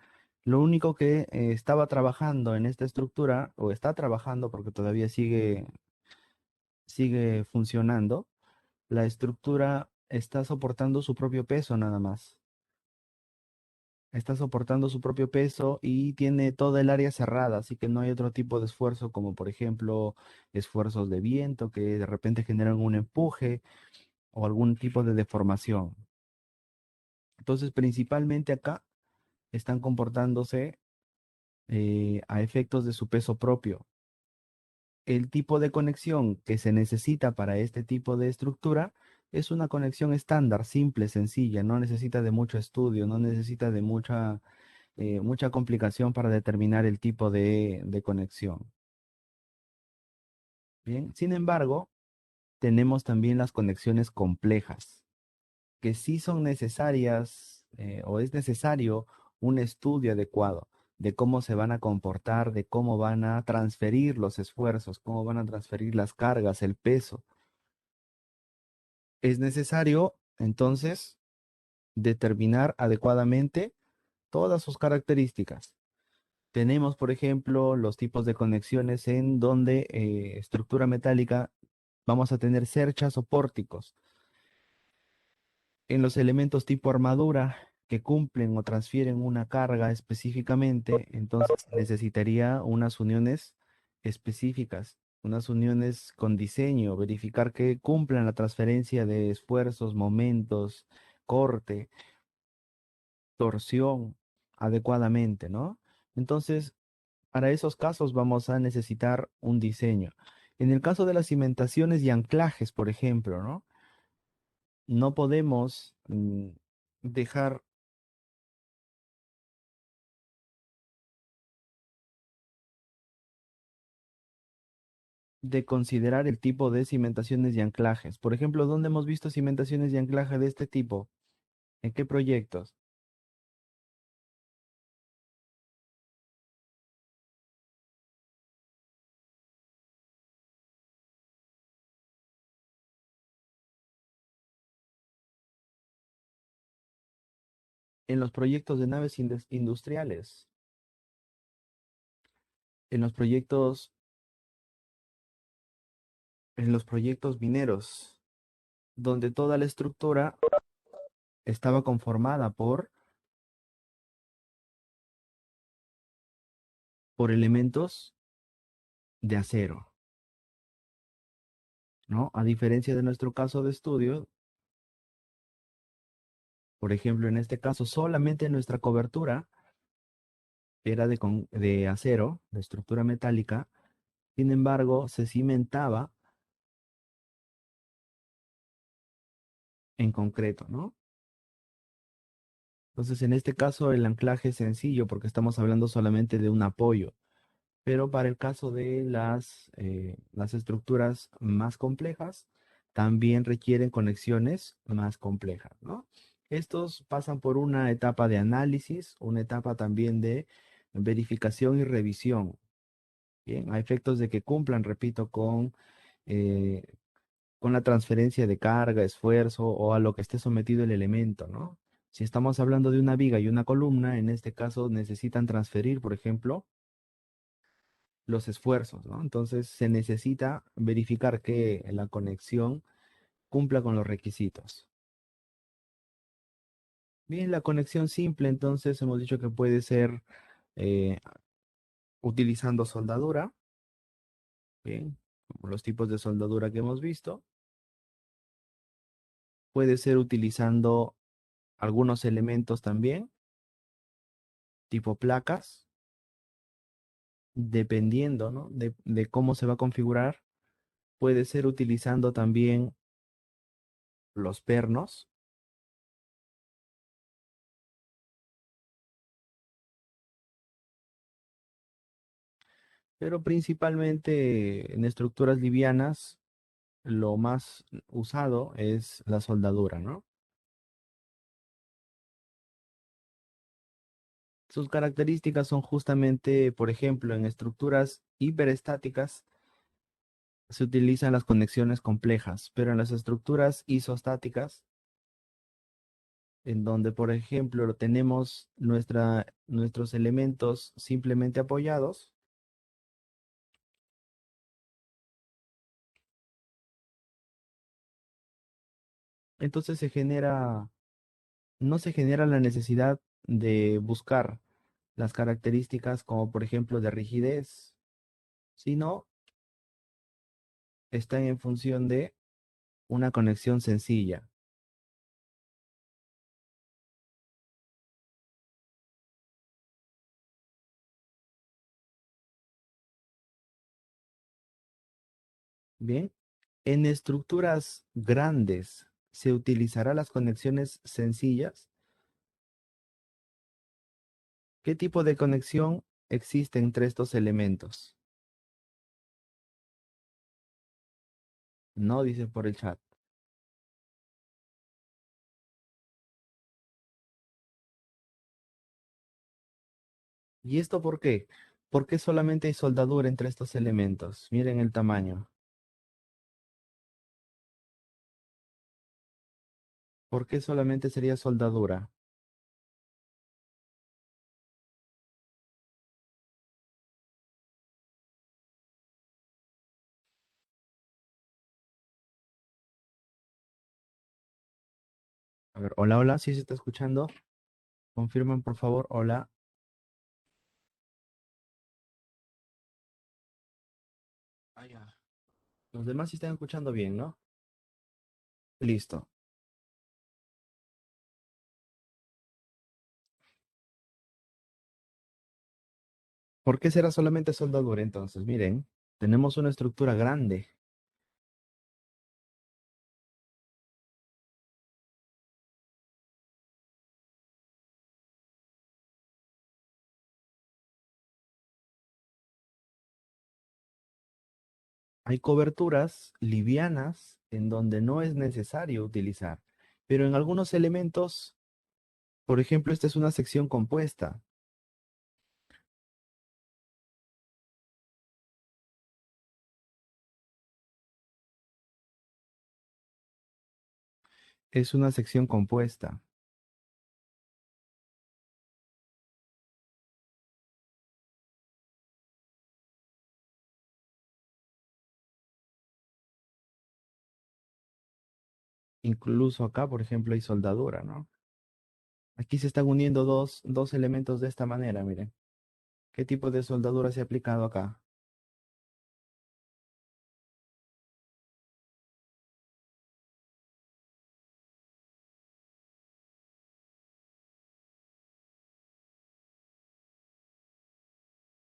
Lo único que estaba trabajando en esta estructura, o está trabajando porque todavía sigue funcionando, la estructura está soportando su propio peso nada más. Está soportando su propio peso y tiene toda el área cerrada, así que no hay otro tipo de esfuerzo como por ejemplo esfuerzos de viento que de repente generan un empuje o algún tipo de deformación. Entonces, principalmente acá están comportándose a efectos de su peso propio. El tipo de conexión que se necesita para este tipo de estructura es una conexión estándar, simple, sencilla, no necesita de mucho estudio, no necesita de mucha complicación para determinar el tipo de conexión. Bien, sin embargo, tenemos también las conexiones complejas, que sí son necesarias o es necesario un estudio adecuado de cómo se van a comportar, de cómo van a transferir los esfuerzos, cómo van a transferir las cargas, el peso. Es necesario, entonces, determinar adecuadamente todas sus características. Tenemos, por ejemplo, los tipos de conexiones en donde estructura metálica vamos a tener cerchas o pórticos. En los elementos tipo armadura que cumplen o transfieren una carga específicamente, entonces necesitaría unas uniones específicas, unas uniones con diseño, verificar que cumplan la transferencia de esfuerzos, momentos, corte, torsión adecuadamente, ¿no? Entonces, para esos casos vamos a necesitar un diseño. En el caso de las cimentaciones y anclajes, por ejemplo, ¿no? No podemos dejar de considerar el tipo de cimentaciones y anclajes. Por ejemplo, ¿dónde hemos visto cimentaciones y anclaje de este tipo? ¿En qué proyectos? En los proyectos de naves industriales, en los proyectos, en los proyectos mineros, donde toda la estructura estaba conformada por elementos de acero, ¿no? A diferencia de nuestro caso de estudio, por ejemplo, en este caso, solamente nuestra cobertura era de acero, de estructura metálica, sin embargo, se cimentaba en concreto, ¿no? Entonces, en este caso, el anclaje es sencillo porque estamos hablando solamente de un apoyo, pero para el caso de las estructuras más complejas, también requieren conexiones más complejas, ¿no? Estos pasan por una etapa de análisis, una etapa también de verificación y revisión, ¿bien? A efectos de que cumplan, repito, eh, con la transferencia de carga, esfuerzo o a lo que esté sometido el elemento, ¿no? Si estamos hablando de una viga y una columna, en este caso necesitan transferir, por ejemplo, los esfuerzos, ¿no? Entonces se necesita verificar que la conexión cumpla con los requisitos. Bien, la conexión simple, entonces hemos dicho que puede ser eh, utilizando soldadura, bien, como los tipos de soldadura que hemos visto. Puede ser utilizando algunos elementos también, tipo placas, dependiendo, ¿no? de cómo se va a configurar. Puede ser utilizando también los pernos, pero principalmente en estructuras livianas lo más usado es la soldadura, ¿no? Sus características son justamente, por ejemplo, en estructuras hiperestáticas se utilizan las conexiones complejas, pero en las estructuras isostáticas, en donde, por ejemplo, tenemos nuestros elementos simplemente apoyados, entonces no se genera la necesidad de buscar las características como, por ejemplo, de rigidez, sino están en función de una conexión sencilla. Bien, en estructuras grandes se utilizará las conexiones sencillas. ¿Qué tipo de conexión existe entre estos elementos? No dice por el chat. ¿Y esto por qué? ¿Por qué solamente hay soldadura entre estos elementos? Miren el tamaño. ¿Por qué solamente sería soldadura? A ver, hola, hola, ¿sí se está escuchando? Confirman, por favor, hola. Ah, ya. Los demás sí están escuchando bien, ¿no? Listo. ¿Por qué será solamente soldadura entonces? Miren, tenemos una estructura grande. Hay coberturas livianas en donde no es necesario utilizar, pero en algunos elementos, por ejemplo, esta es una sección compuesta. Es una sección compuesta. Incluso acá, por ejemplo, hay soldadura, ¿no? Aquí se están uniendo dos elementos de esta manera, miren. ¿Qué tipo de soldadura se ha aplicado acá?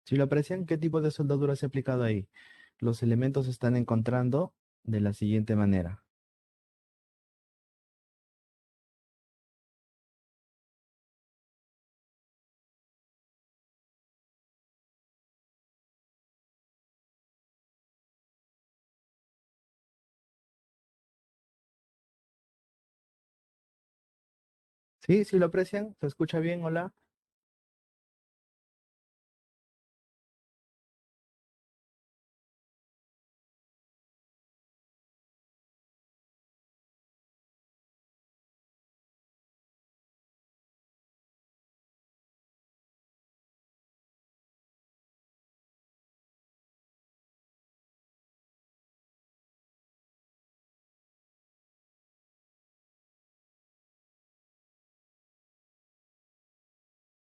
Si lo aprecian, ¿qué tipo de soldadura se ha aplicado ahí? Los elementos se están encontrando de la siguiente manera. Sí, sí lo aprecian, ¿se escucha bien? Hola.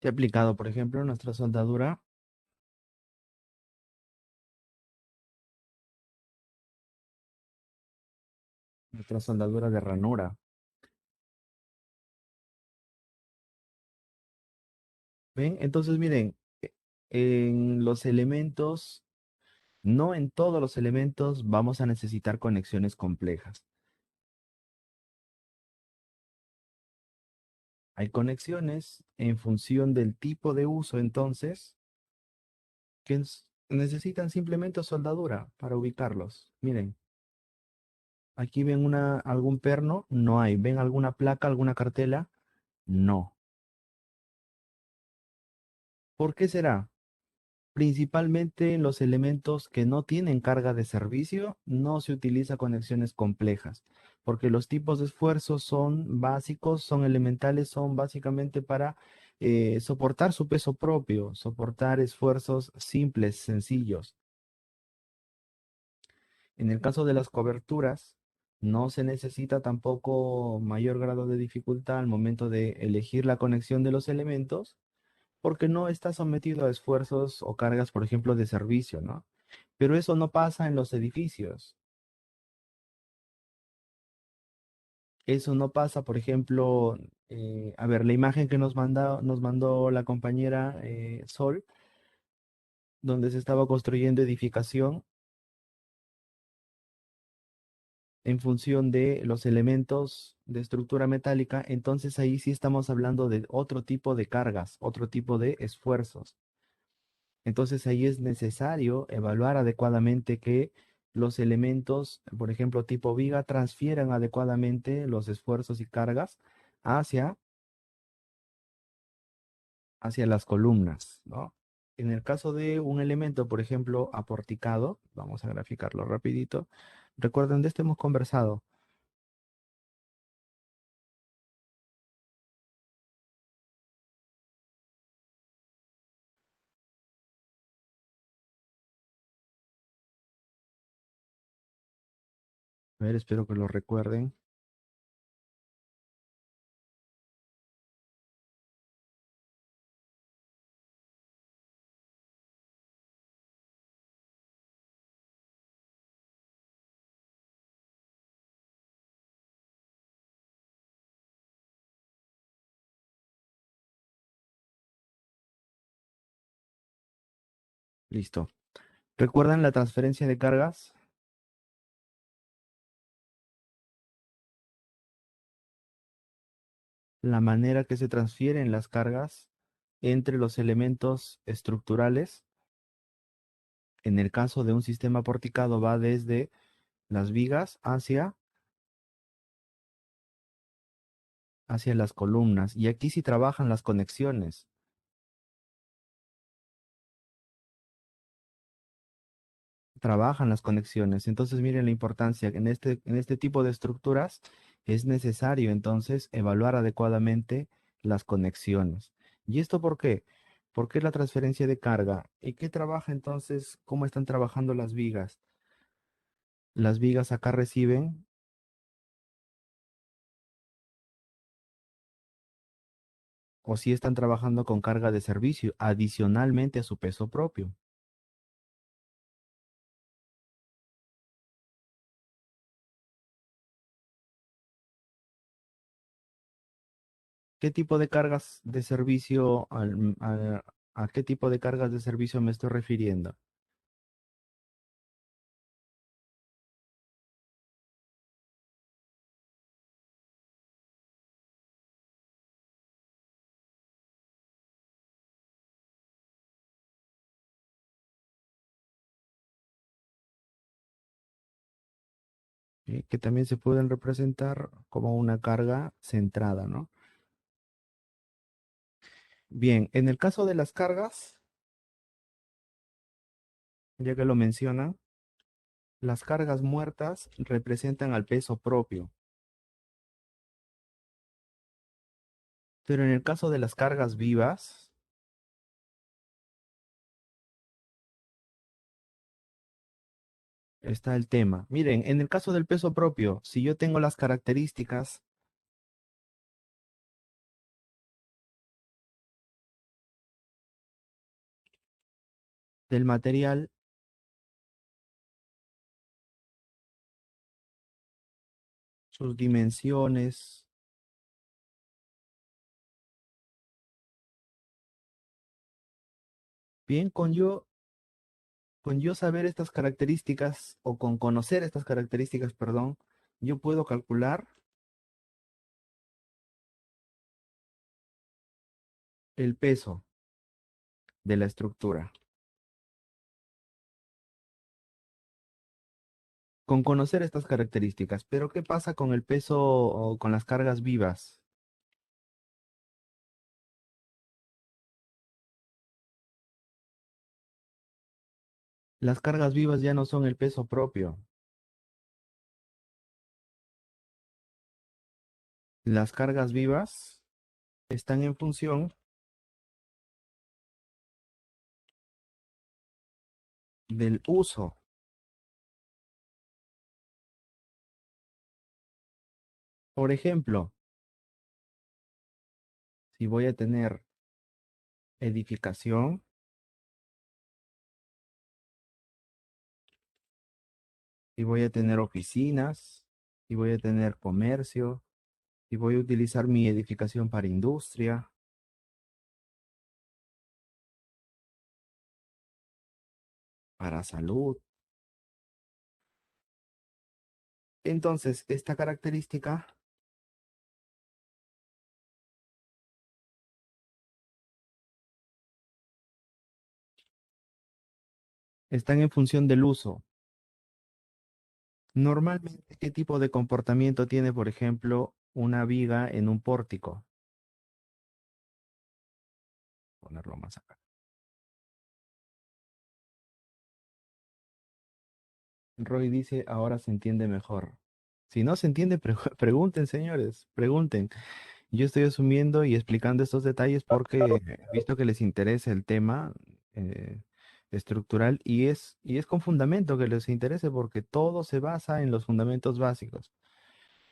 He aplicado, por ejemplo, nuestra soldadura de ranura. ¿Ven? Entonces, miren, en los elementos, no en todos los elementos vamos a necesitar conexiones complejas. Hay conexiones en función del tipo de uso, entonces, necesitan simplemente soldadura para ubicarlos. Miren, aquí ven algún perno, no hay. ¿Ven alguna placa, alguna cartela? No. ¿Por qué será? Principalmente en los elementos que no tienen carga de servicio, no se utiliza conexiones complejas, porque los tipos de esfuerzos son básicos, son elementales, son básicamente para soportar su peso propio, soportar esfuerzos simples, sencillos. En el caso de las coberturas, no se necesita tampoco mayor grado de dificultad al momento de elegir la conexión de los elementos, porque no está sometido a esfuerzos o cargas, por ejemplo, de servicio, ¿no? Pero eso no pasa en los edificios. Eso no pasa, por ejemplo, a ver, la imagen que nos mandó la compañera Sol, donde se estaba construyendo edificación en función de los elementos de estructura metálica, entonces ahí sí estamos hablando de otro tipo de cargas, otro tipo de esfuerzos. Entonces ahí es necesario evaluar adecuadamente que los elementos, por ejemplo, tipo viga, transfieran adecuadamente los esfuerzos y cargas hacia, hacia las columnas, ¿no? En el caso de un elemento, por ejemplo, aporticado, vamos a graficarlo rapidito. Recuerden, de este hemos conversado. A ver, espero que lo recuerden. Listo. ¿Recuerdan la transferencia de cargas? La manera que se transfieren las cargas entre los elementos estructurales. En el caso de un sistema porticado va desde las vigas hacia las columnas. Y aquí sí trabajan las conexiones, trabajan las conexiones. Entonces miren la importancia. En este tipo de estructuras es necesario entonces evaluar adecuadamente las conexiones. ¿Y esto por qué? ¿Por qué la transferencia de carga? ¿Y qué trabaja entonces? ¿Cómo están trabajando las vigas? Las vigas acá reciben o si están trabajando con carga de servicio adicionalmente a su peso propio. ¿Qué tipo de cargas de servicio, a qué tipo de cargas de servicio me estoy refiriendo? Que también se pueden representar como una carga centrada, ¿no? Bien, en el caso de las cargas, ya que lo mencionan, las cargas muertas representan al peso propio, pero en el caso de las cargas vivas, está el tema. Miren, en el caso del peso propio, si yo tengo las características del material, sus dimensiones, bien, con yo saber estas características o con conocer estas características, perdón, yo puedo calcular el peso de la estructura. Con conocer estas características, pero ¿qué pasa con el peso o con las cargas vivas? Las cargas vivas ya no son el peso propio. Las cargas vivas están en función del uso. Por ejemplo, si voy a tener edificación, si voy a tener oficinas, si voy a tener comercio, si voy a utilizar mi edificación para industria, para salud. Entonces, esta característica están en función del uso. Normalmente, ¿qué tipo de comportamiento tiene, por ejemplo, una viga en un pórtico? Ponerlo más acá. Roy dice, ahora se entiende mejor. Si no se entiende, pregunten, señores, pregunten. Yo estoy asumiendo y explicando estos detalles porque he visto que les interesa el tema eh, estructural y es con fundamento que les interese porque todo se basa en los fundamentos básicos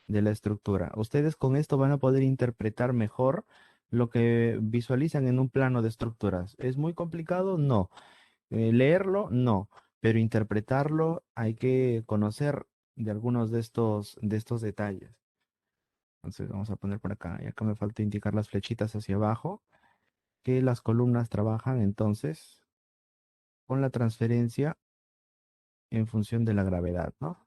de la estructura. Ustedes con esto van a poder interpretar mejor lo que visualizan en un plano de estructuras. ¿Es muy complicado? No. Leerlo, no, pero interpretarlo hay que conocer de algunos de estos detalles. Entonces vamos a poner por acá, y acá me falta indicar las flechitas hacia abajo, que las columnas trabajan entonces con la transferencia en función de la gravedad, ¿no?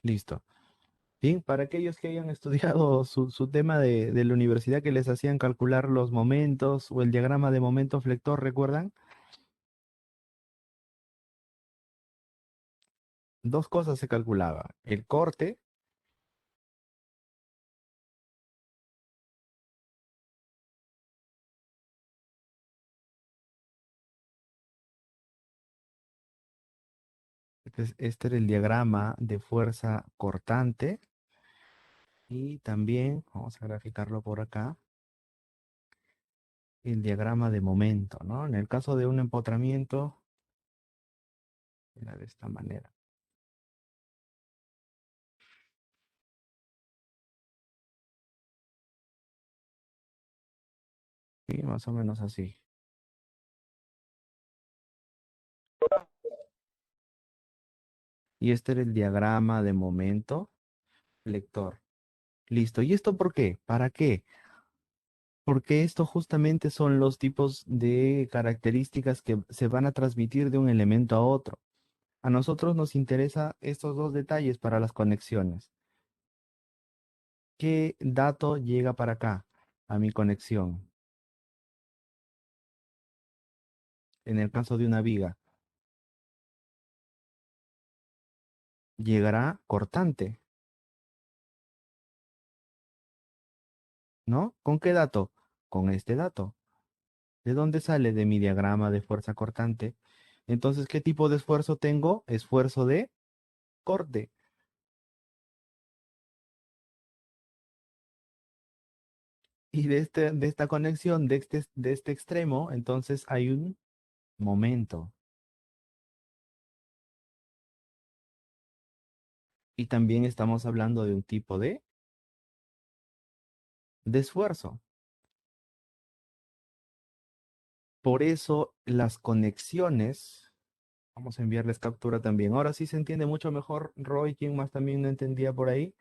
Listo. Bien, para aquellos que hayan estudiado su tema de la universidad que les hacían calcular los momentos o el diagrama de momento flector, ¿recuerdan? Dos cosas se calculaba. El corte, este era el diagrama de fuerza cortante y también, vamos a graficarlo por acá, el diagrama de momento, ¿no? En el caso de un empotramiento, era de esta manera. Sí, más o menos así. Y este era el diagrama de momento lector. Listo. ¿Y esto por qué? ¿Para qué? Porque esto justamente son los tipos de características que se van a transmitir de un elemento a otro. A nosotros nos interesa estos dos detalles para las conexiones. ¿Qué dato llega para acá a mi conexión? en el caso de una viga, llegará cortante, ¿no? ¿Con qué dato? Con este dato. ¿De dónde sale? De mi diagrama de fuerza cortante. Entonces, ¿qué tipo de esfuerzo tengo? Esfuerzo de corte. Y de esta conexión, de este extremo, entonces hay un momento. Y también estamos hablando de un tipo de esfuerzo. Por eso las conexiones, vamos a enviarles captura también. Ahora sí se entiende mucho mejor, Roy, ¿quién más también no entendía por ahí?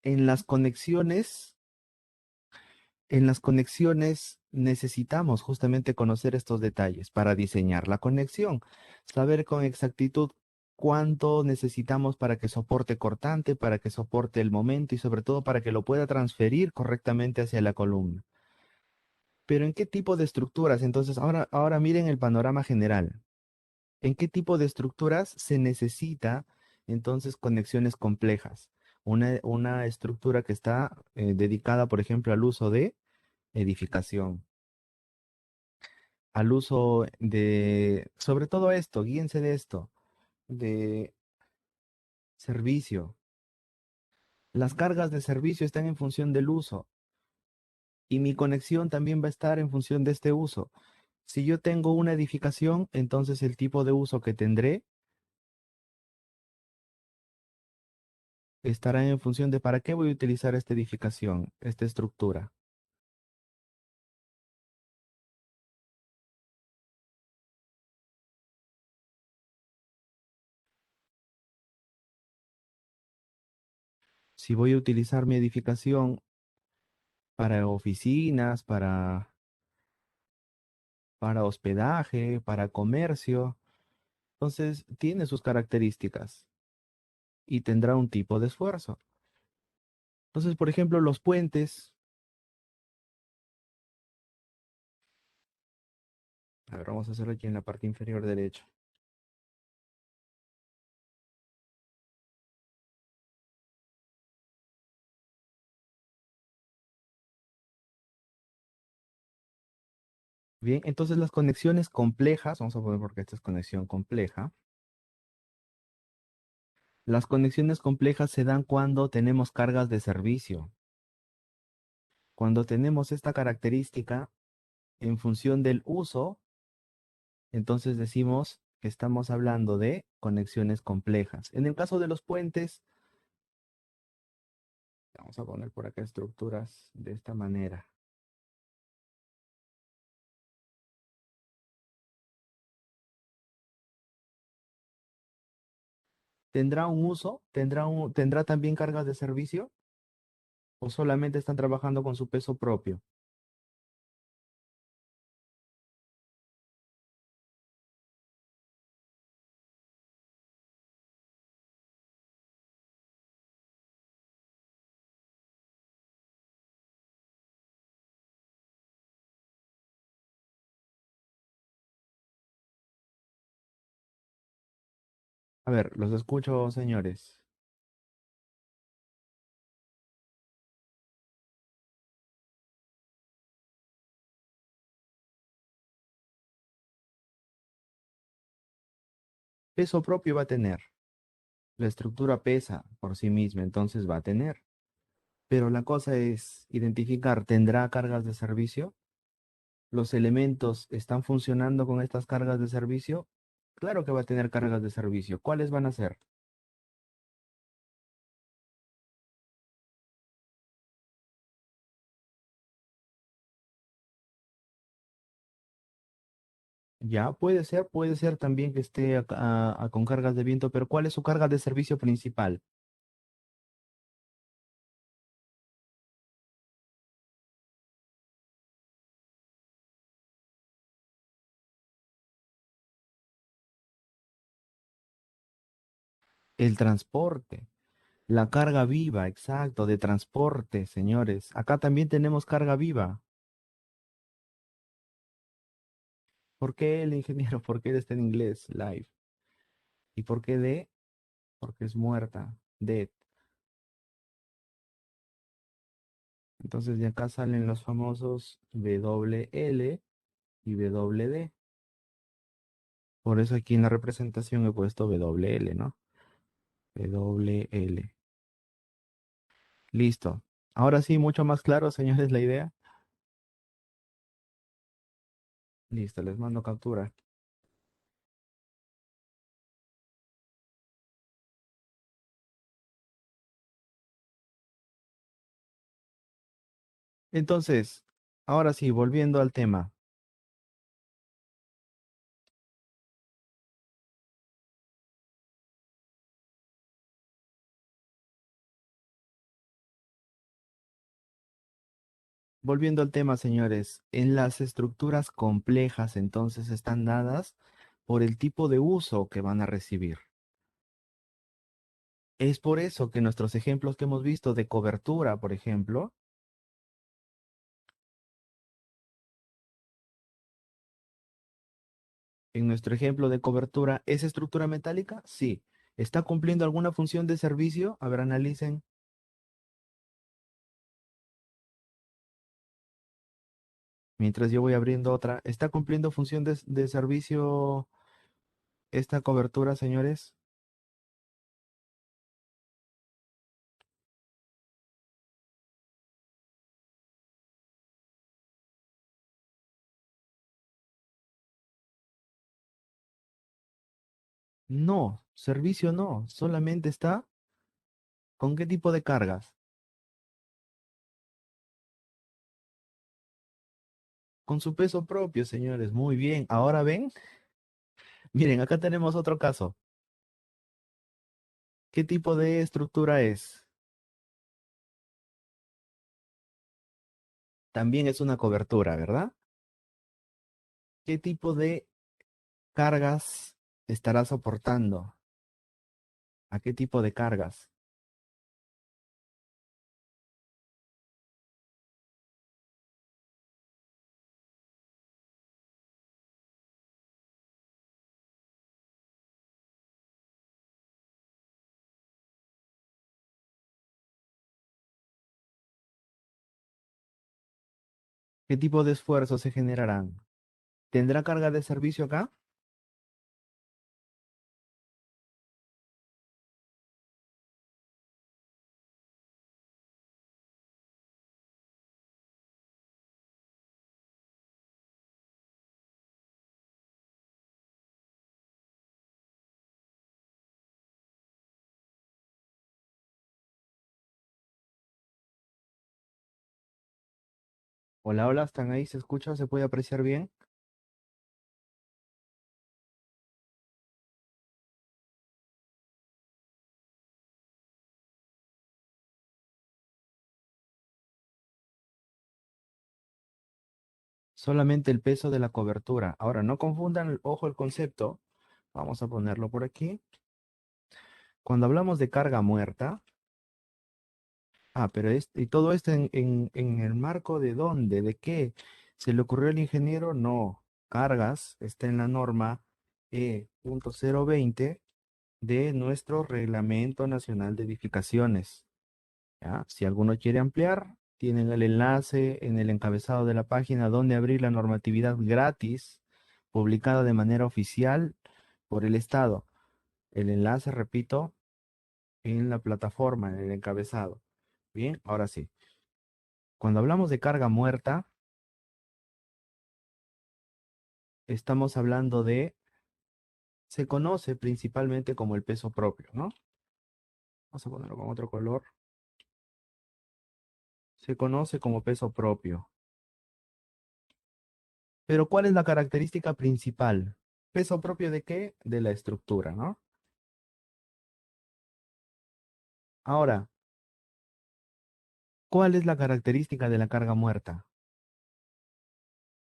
En las conexiones, en las conexiones necesitamos justamente conocer estos detalles para diseñar la conexión, saber con exactitud cuánto necesitamos para que soporte cortante, para que soporte el momento y sobre todo para que lo pueda transferir correctamente hacia la columna. Pero ¿en qué tipo de estructuras? Entonces, ahora miren el panorama general. ¿En qué tipo de estructuras se necesita entonces conexiones complejas? Una estructura que está dedicada, por ejemplo, al uso de edificación, al uso de, sobre todo esto, guíense de esto, de servicio. Las cargas de servicio están en función del uso y mi conexión también va a estar en función de este uso. Si yo tengo una edificación, entonces el tipo de uso que tendré estará en función de para qué voy a utilizar esta edificación, esta estructura. Si voy a utilizar mi edificación para oficinas, para hospedaje, para comercio, entonces tiene sus características y tendrá un tipo de esfuerzo. Entonces, por ejemplo, los puentes, a ver, vamos a hacerlo aquí en la parte inferior derecha. Bien, entonces las conexiones complejas, vamos a poner porque esta es conexión compleja. Las conexiones complejas se dan cuando tenemos cargas de servicio. Cuando tenemos esta característica en función del uso, entonces decimos que estamos hablando de conexiones complejas. En el caso de los puentes, vamos a poner por acá estructuras de esta manera. ¿Tendrá un uso? ¿Tendrá también cargas de servicio? ¿O solamente están trabajando con su peso propio? A ver, los escucho, señores. Peso propio va a tener. La estructura pesa por sí misma, entonces va a tener. Pero la cosa es identificar, ¿tendrá cargas de servicio? ¿Los elementos están funcionando con estas cargas de servicio? Claro que va a tener cargas de servicio. ¿Cuáles van a ser? Ya, puede ser también que esté con cargas de viento, pero ¿cuál es su carga de servicio principal? El transporte, la carga viva, exacto, de transporte, señores. Acá también tenemos carga viva. ¿Por qué el ingeniero? ¿Por qué está en inglés? Live. ¿Y por qué de? Porque es muerta. Dead. Entonces de acá salen los famosos WL y WD. Por eso aquí en la representación he puesto WL, ¿no? WL. Listo. Ahora sí, mucho más claro, señores, la idea. Listo, les mando captura. Entonces, ahora sí, volviendo al tema. Volviendo al tema, señores. En las estructuras complejas, entonces, están dadas por el tipo de uso que van a recibir. Es por eso que nuestros ejemplos que hemos visto de cobertura, por ejemplo, en nuestro ejemplo de cobertura, ¿es estructura metálica? Sí. ¿Está cumpliendo alguna función de servicio? A ver, analicen. Mientras yo voy abriendo otra. ¿Está cumpliendo función de servicio esta cobertura, señores? No, servicio no. Solamente está con qué tipo de cargas. Con su peso propio, señores. Muy bien. Ahora ven. Miren, acá tenemos otro caso. ¿Qué tipo de estructura es? También es una cobertura, ¿verdad? ¿Qué tipo de cargas estará soportando? ¿A qué tipo de cargas? ¿Qué tipo de esfuerzos se generarán? ¿Tendrá carga de servicio acá? Hola, hola, ¿están ahí? ¿Se escucha? ¿Se puede apreciar bien? Solamente el peso de la cobertura. Ahora, no confundan, ojo, el concepto. Vamos a ponerlo por aquí. Cuando hablamos de carga muerta, pero y todo esto en el marco de dónde, de qué, ¿se le ocurrió al ingeniero? No. Cargas está en la norma E.020 de nuestro Reglamento Nacional de Edificaciones. ¿Ya? Si alguno quiere ampliar, tienen el enlace en el encabezado de la página donde abrir la normatividad gratis, publicada de manera oficial por el Estado. El enlace, repito, en la plataforma, en el encabezado. Bien, ahora sí. Cuando hablamos de carga muerta, estamos hablando se conoce principalmente como el peso propio, ¿no? Vamos a ponerlo con otro color. Se conoce como peso propio. Pero ¿cuál es la característica principal? ¿Peso propio de qué? De la estructura, ¿no? Ahora, ¿cuál es la característica de la carga muerta?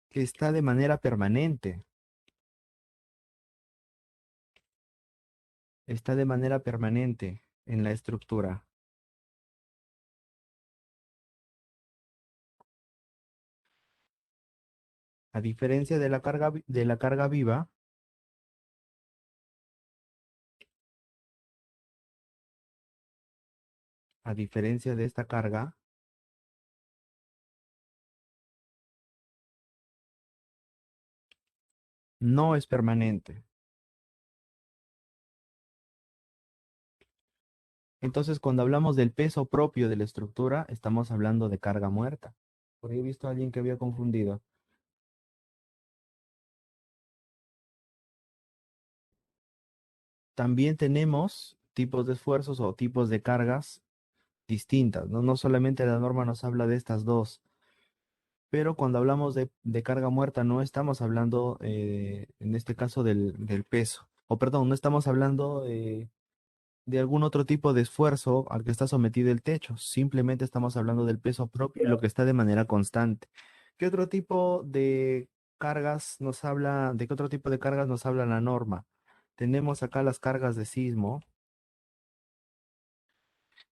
Que está de manera permanente. Está de manera permanente en la estructura. A diferencia de la de la carga viva, a diferencia de esta carga, no es permanente. Entonces, cuando hablamos del peso propio de la estructura, estamos hablando de carga muerta. Por ahí he visto a alguien que había confundido. También tenemos tipos de esfuerzos o tipos de cargas distintas, ¿no? No solamente la norma nos habla de estas dos, pero cuando hablamos de carga muerta no estamos hablando, en este caso, del peso. O perdón, no estamos hablando de algún otro tipo de esfuerzo al que está sometido el techo. Simplemente estamos hablando del peso propio y lo que está de manera constante. ¿Qué otro tipo de cargas nos habla, de qué otro tipo de cargas nos habla la norma? Tenemos acá las cargas de sismo.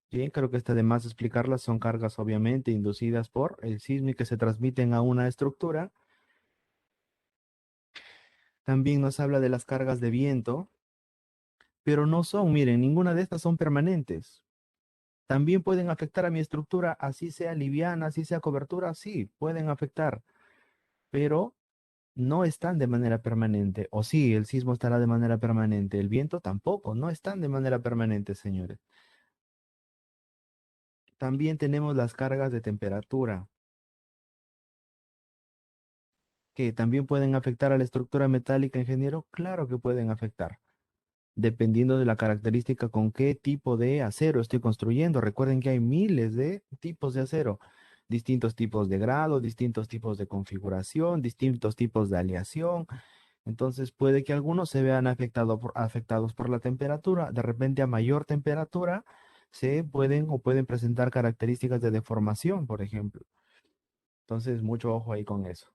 Bien, creo que está de más explicarlas. Son cargas obviamente inducidas por el sismo y que se transmiten a una estructura. También nos habla de las cargas de viento, pero no son, miren, ninguna de estas son permanentes. También pueden afectar a mi estructura, así sea liviana, así sea cobertura, sí, pueden afectar, pero no están de manera permanente. O sí, el sismo estará de manera permanente, el viento tampoco, no están de manera permanente, señores. También tenemos las cargas de temperatura, que también pueden afectar a la estructura metálica, ingeniero. Claro que pueden afectar, dependiendo de la característica con qué tipo de acero estoy construyendo. Recuerden que hay miles de tipos de acero, distintos tipos de grado, distintos tipos de configuración, distintos tipos de aleación. Entonces puede que algunos se vean afectados por la temperatura. De repente a mayor temperatura se pueden o pueden presentar características de deformación, por ejemplo. Entonces mucho ojo ahí con eso.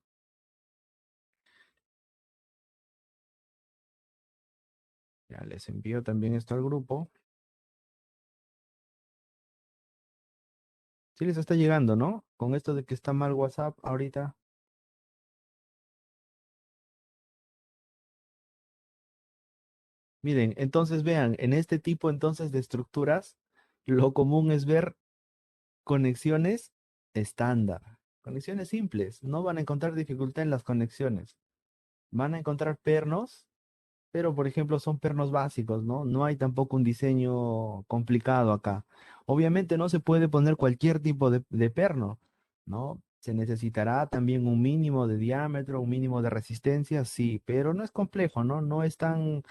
Ya les envío también esto al grupo. Sí les está llegando, ¿no? Con esto de que está mal WhatsApp ahorita. Miren, entonces vean, en este tipo entonces de estructuras, lo común es ver conexiones estándar, conexiones simples. No van a encontrar dificultad en las conexiones. Van a encontrar pernos, pero por ejemplo son pernos básicos, ¿no? No hay tampoco un diseño complicado acá. Obviamente no se puede poner cualquier tipo de perno, ¿no? Se necesitará también un mínimo de diámetro, un mínimo de resistencia, sí, pero no es complejo, ¿no? No es tan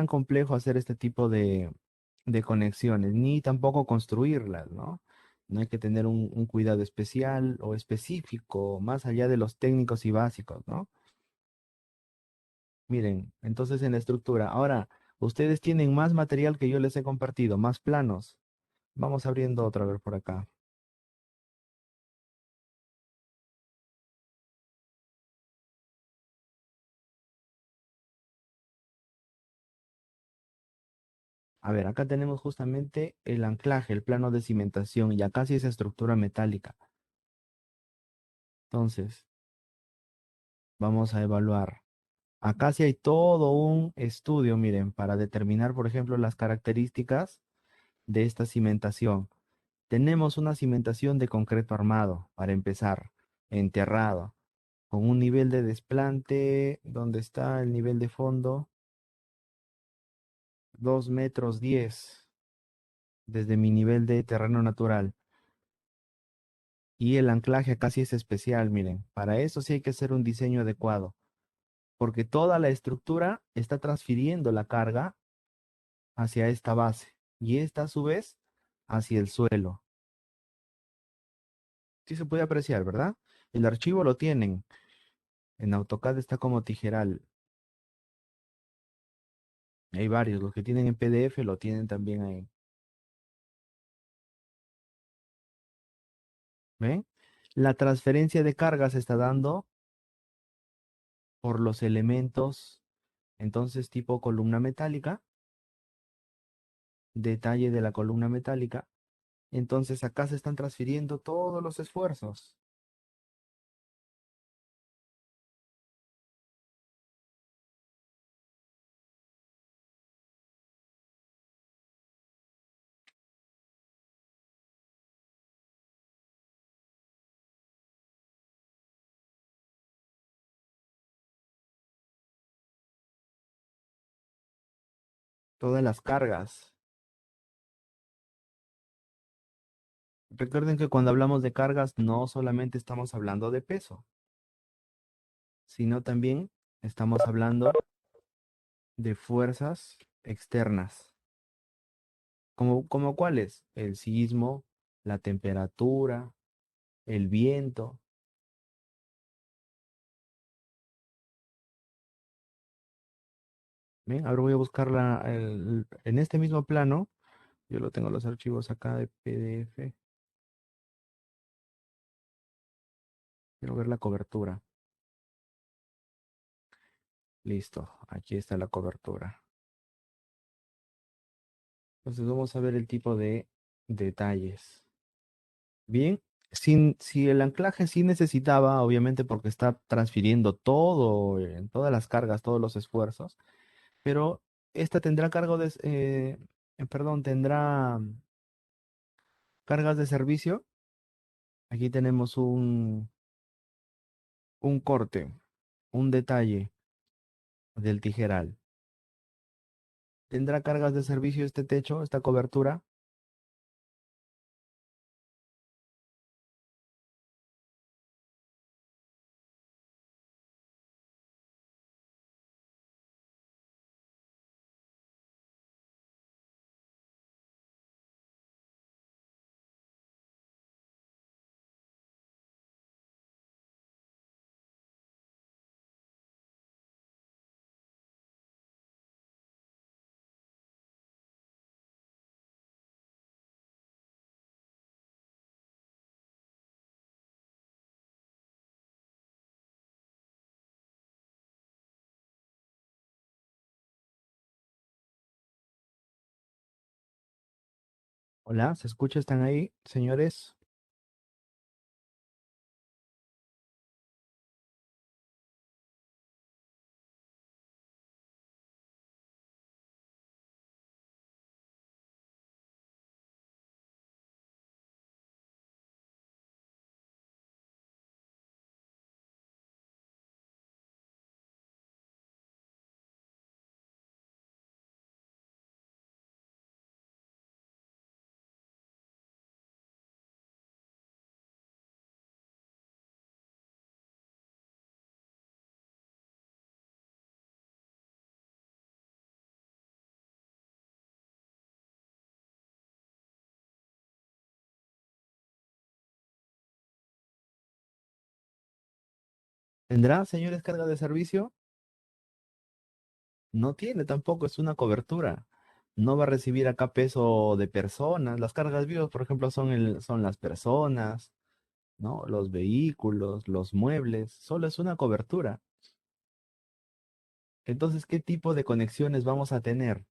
complejo hacer este tipo de conexiones, ni tampoco construirlas, ¿no? No hay que tener un cuidado especial o específico, más allá de los técnicos y básicos, ¿no? Miren, entonces en la estructura. Ahora, ustedes tienen más material que yo les he compartido, más planos. Vamos abriendo otra vez por acá. A ver, acá tenemos justamente el anclaje, el plano de cimentación, y acá sí es estructura metálica. Entonces, vamos a evaluar. Acá sí hay todo un estudio, miren, para determinar, por ejemplo, las características de esta cimentación. Tenemos una cimentación de concreto armado, para empezar, enterrado, con un nivel de desplante, donde está el nivel de fondo, 2,10 metros desde mi nivel de terreno natural. Y el anclaje acá sí es especial, miren. Para eso sí hay que hacer un diseño adecuado, porque toda la estructura está transfiriendo la carga hacia esta base y esta a su vez hacia el suelo. Sí se puede apreciar, ¿verdad? El archivo lo tienen. En AutoCAD está como tijeral. Hay varios. Los que tienen en PDF lo tienen también ahí. ¿Ven? La transferencia de carga se está dando por los elementos, entonces tipo columna metálica, detalle de la columna metálica. Entonces acá se están transfiriendo todos los esfuerzos. todas las cargas. Recuerden que cuando hablamos de cargas no solamente estamos hablando de peso, sino también estamos hablando de fuerzas externas. ¿Como cuáles? El sismo, la temperatura, el viento. Bien, ahora voy a buscar en este mismo plano. Yo lo tengo los archivos acá de PDF. Quiero ver la cobertura. Listo, aquí está la cobertura. Entonces vamos a ver el tipo de detalles. Bien, si el anclaje sí necesitaba, obviamente porque está transfiriendo todo, todas las cargas, todos los esfuerzos, pero esta tendrá perdón, tendrá cargas de servicio. Aquí tenemos un corte, un detalle del tijeral. ¿Tendrá cargas de servicio este techo, esta cobertura? Hola, ¿se escucha? ¿Están ahí, señores? ¿Tendrá, señores, carga de servicio? No tiene tampoco, es una cobertura. No va a recibir acá peso de personas. Las cargas vivas, por ejemplo, son las personas, ¿no? Los vehículos, los muebles. Solo es una cobertura. Entonces, ¿qué tipo de conexiones vamos a tener?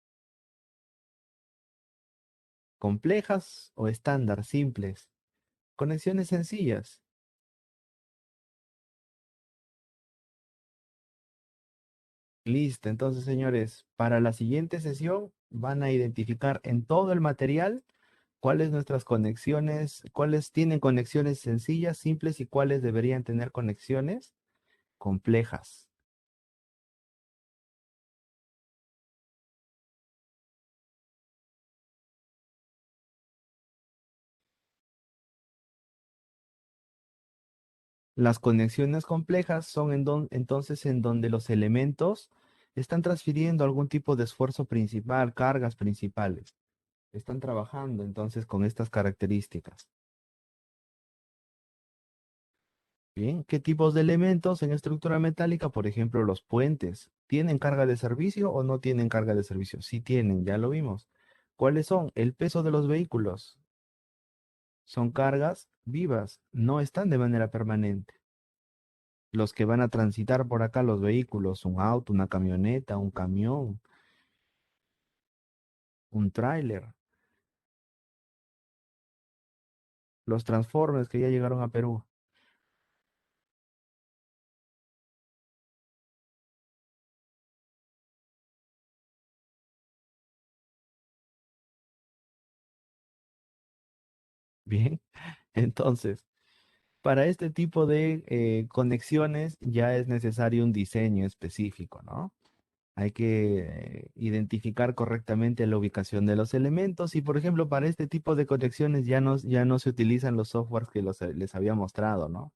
¿Complejas o estándar, simples? Conexiones sencillas. Listo. Entonces, señores, para la siguiente sesión van a identificar en todo el material cuáles nuestras conexiones, cuáles tienen conexiones sencillas, simples y cuáles deberían tener conexiones complejas. Las conexiones complejas son entonces en donde los elementos están transfiriendo algún tipo de esfuerzo principal, cargas principales. Están trabajando entonces con estas características. Bien, ¿qué tipos de elementos en estructura metálica? Por ejemplo, los puentes. ¿Tienen carga de servicio o no tienen carga de servicio? Sí tienen, ya lo vimos. ¿Cuáles son? El peso de los vehículos. Son cargas vivas, no están de manera permanente. Los que van a transitar por acá, los vehículos, un auto, una camioneta, un camión, un tráiler, los Transformers que ya llegaron a Perú. Bien, entonces, para este tipo de conexiones ya es necesario un diseño específico, ¿no? Hay que identificar correctamente la ubicación de los elementos y, por ejemplo, para este tipo de conexiones ya no se utilizan los softwares que les había mostrado, ¿no?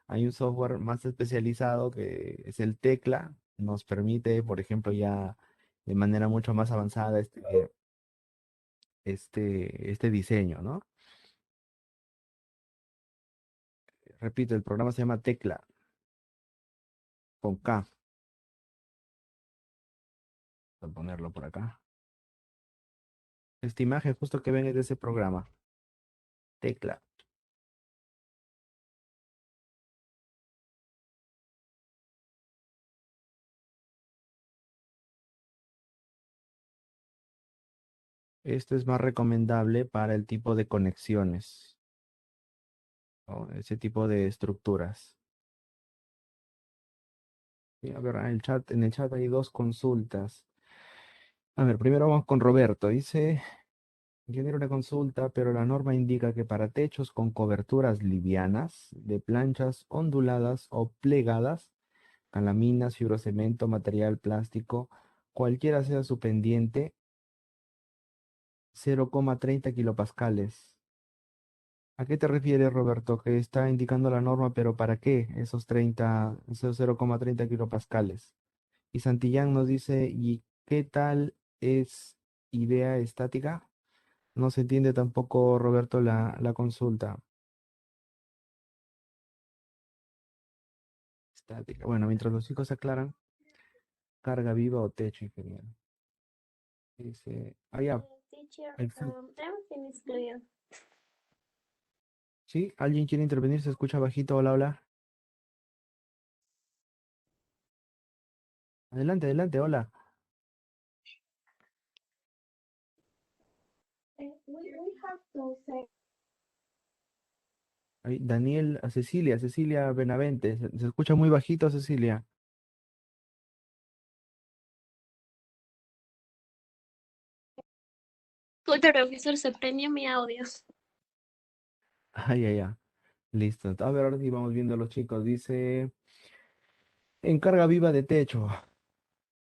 Hay un software más especializado que es el Tecla, nos permite, por ejemplo, ya de manera mucho más avanzada este diseño, ¿no? Repito, el programa se llama Tecla, con K. Voy a ponerlo por acá. Esta imagen justo que ven es de ese programa, Tecla. Esto es más recomendable para el tipo de conexiones, ¿no? Ese tipo de estructuras. Y a ver, en el chat hay dos consultas. A ver, primero vamos con Roberto. Dice, yo quiero una consulta, pero la norma indica que para techos con coberturas livianas, de planchas onduladas o plegadas, calaminas, fibrocemento, material plástico, cualquiera sea su pendiente, 0,30 kilopascales. ¿A qué te refieres, Roberto? Que está indicando la norma, pero ¿para qué esos 0,30 kilopascales? Y Santillán nos dice, ¿y qué tal es idea estática? No se entiende tampoco, Roberto, la consulta. Estática. Bueno, mientras los chicos aclaran, carga viva o techo, ingeniero. Dice, ah, ya, Teacher, excel- everything is clear. ¿Sí? ¿Alguien quiere intervenir? ¿Se escucha bajito? Hola, hola. Adelante, adelante, hola. We have to say. Ahí, Daniel, a Cecilia, Cecilia Benavente. Se escucha muy bajito, Cecilia. Twitter Officer se prendió mi audio. Ay, ay, ay. Listo. A ver, ahora sí vamos viendo a los chicos. Dice, en carga viva de techo.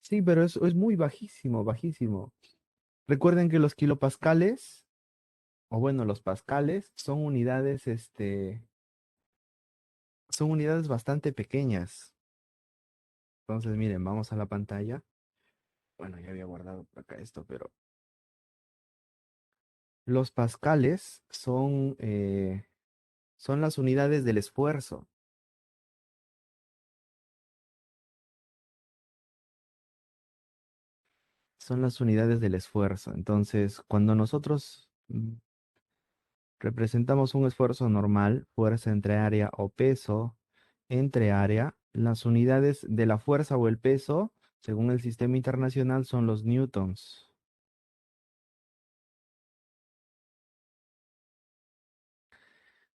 Sí, pero es muy bajísimo, bajísimo. Recuerden que los kilopascales, o bueno, los pascales, son unidades bastante pequeñas. Entonces, miren, vamos a la pantalla. Bueno, ya había guardado por acá esto, pero los pascales son las unidades del esfuerzo. Son las unidades del esfuerzo. Entonces, cuando nosotros representamos un esfuerzo normal, fuerza entre área o peso entre área, las unidades de la fuerza o el peso, según el sistema internacional, son los newtons.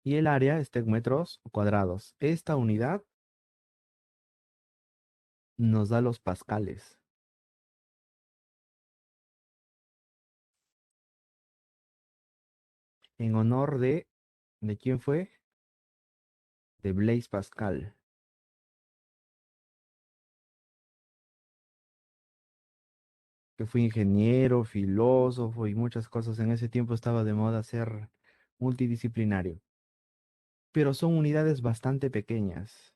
Y el área está en metros cuadrados. Esta unidad nos da los pascales. En honor ¿de quién fue? De Blaise Pascal, que fue ingeniero, filósofo y muchas cosas. En ese tiempo estaba de moda ser multidisciplinario. Pero son unidades bastante pequeñas.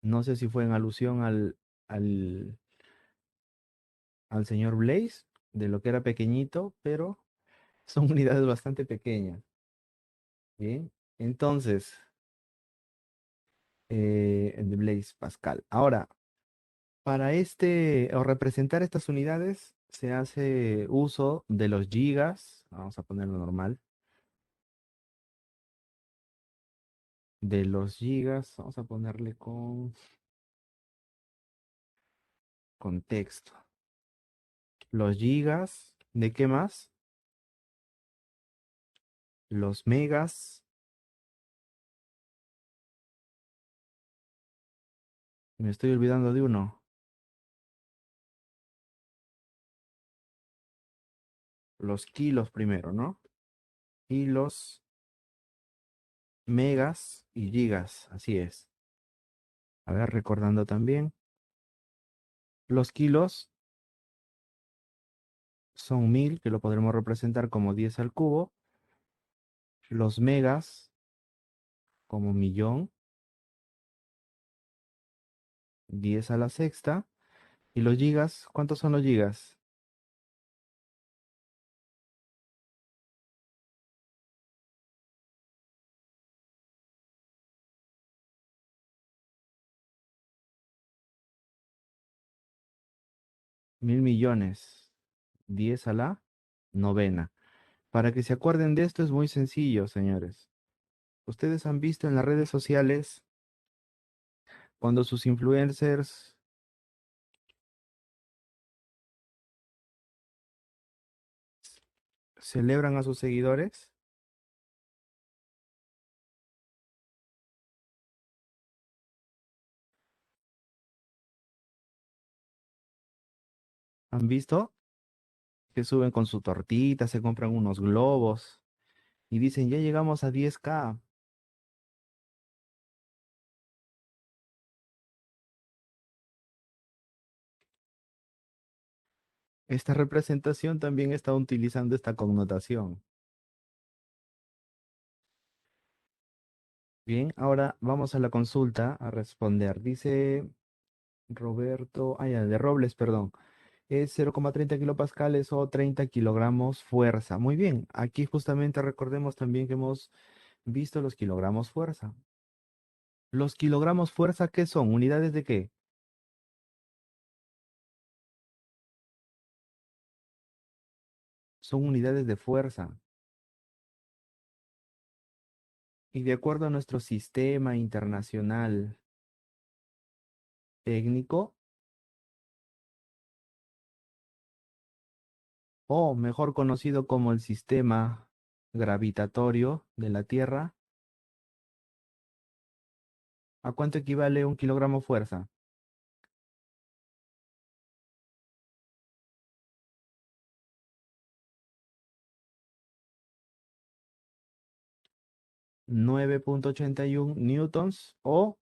No sé si fue en alusión al, al señor Blaise, de lo que era pequeñito, pero son unidades bastante pequeñas. Bien, entonces, de Blaise Pascal. Ahora, para o representar estas unidades, se hace uso de los gigas, vamos a ponerlo normal, de los gigas, vamos a ponerle con contexto. Los gigas, ¿de qué más? Los megas, me estoy olvidando de uno, los kilos primero, ¿no? Kilos, megas y gigas, así es. A ver, recordando también, los kilos son 1000, que lo podremos representar como 10 al cubo, los megas como millón, 10 a la sexta, y los gigas, ¿cuántos son los gigas? 1000 millones, 10 a la novena. Para que se acuerden de esto es muy sencillo, señores. Ustedes han visto en las redes sociales cuando sus influencers celebran a sus seguidores. ¿Han visto? Que suben con su tortita, se compran unos globos y dicen, ya llegamos a 10K. Esta representación también está utilizando esta connotación. Bien, ahora vamos a la consulta a responder. Dice Roberto, de Robles, perdón. Es 0,30 kilopascales o 30 kilogramos fuerza. Muy bien, aquí justamente recordemos también que hemos visto los kilogramos fuerza. ¿Los kilogramos fuerza qué son? ¿Unidades de qué? Son unidades de fuerza. Y de acuerdo a nuestro sistema internacional técnico, o mejor conocido como el sistema gravitatorio de la Tierra, ¿a cuánto equivale un kilogramo fuerza? 9,81 newtons o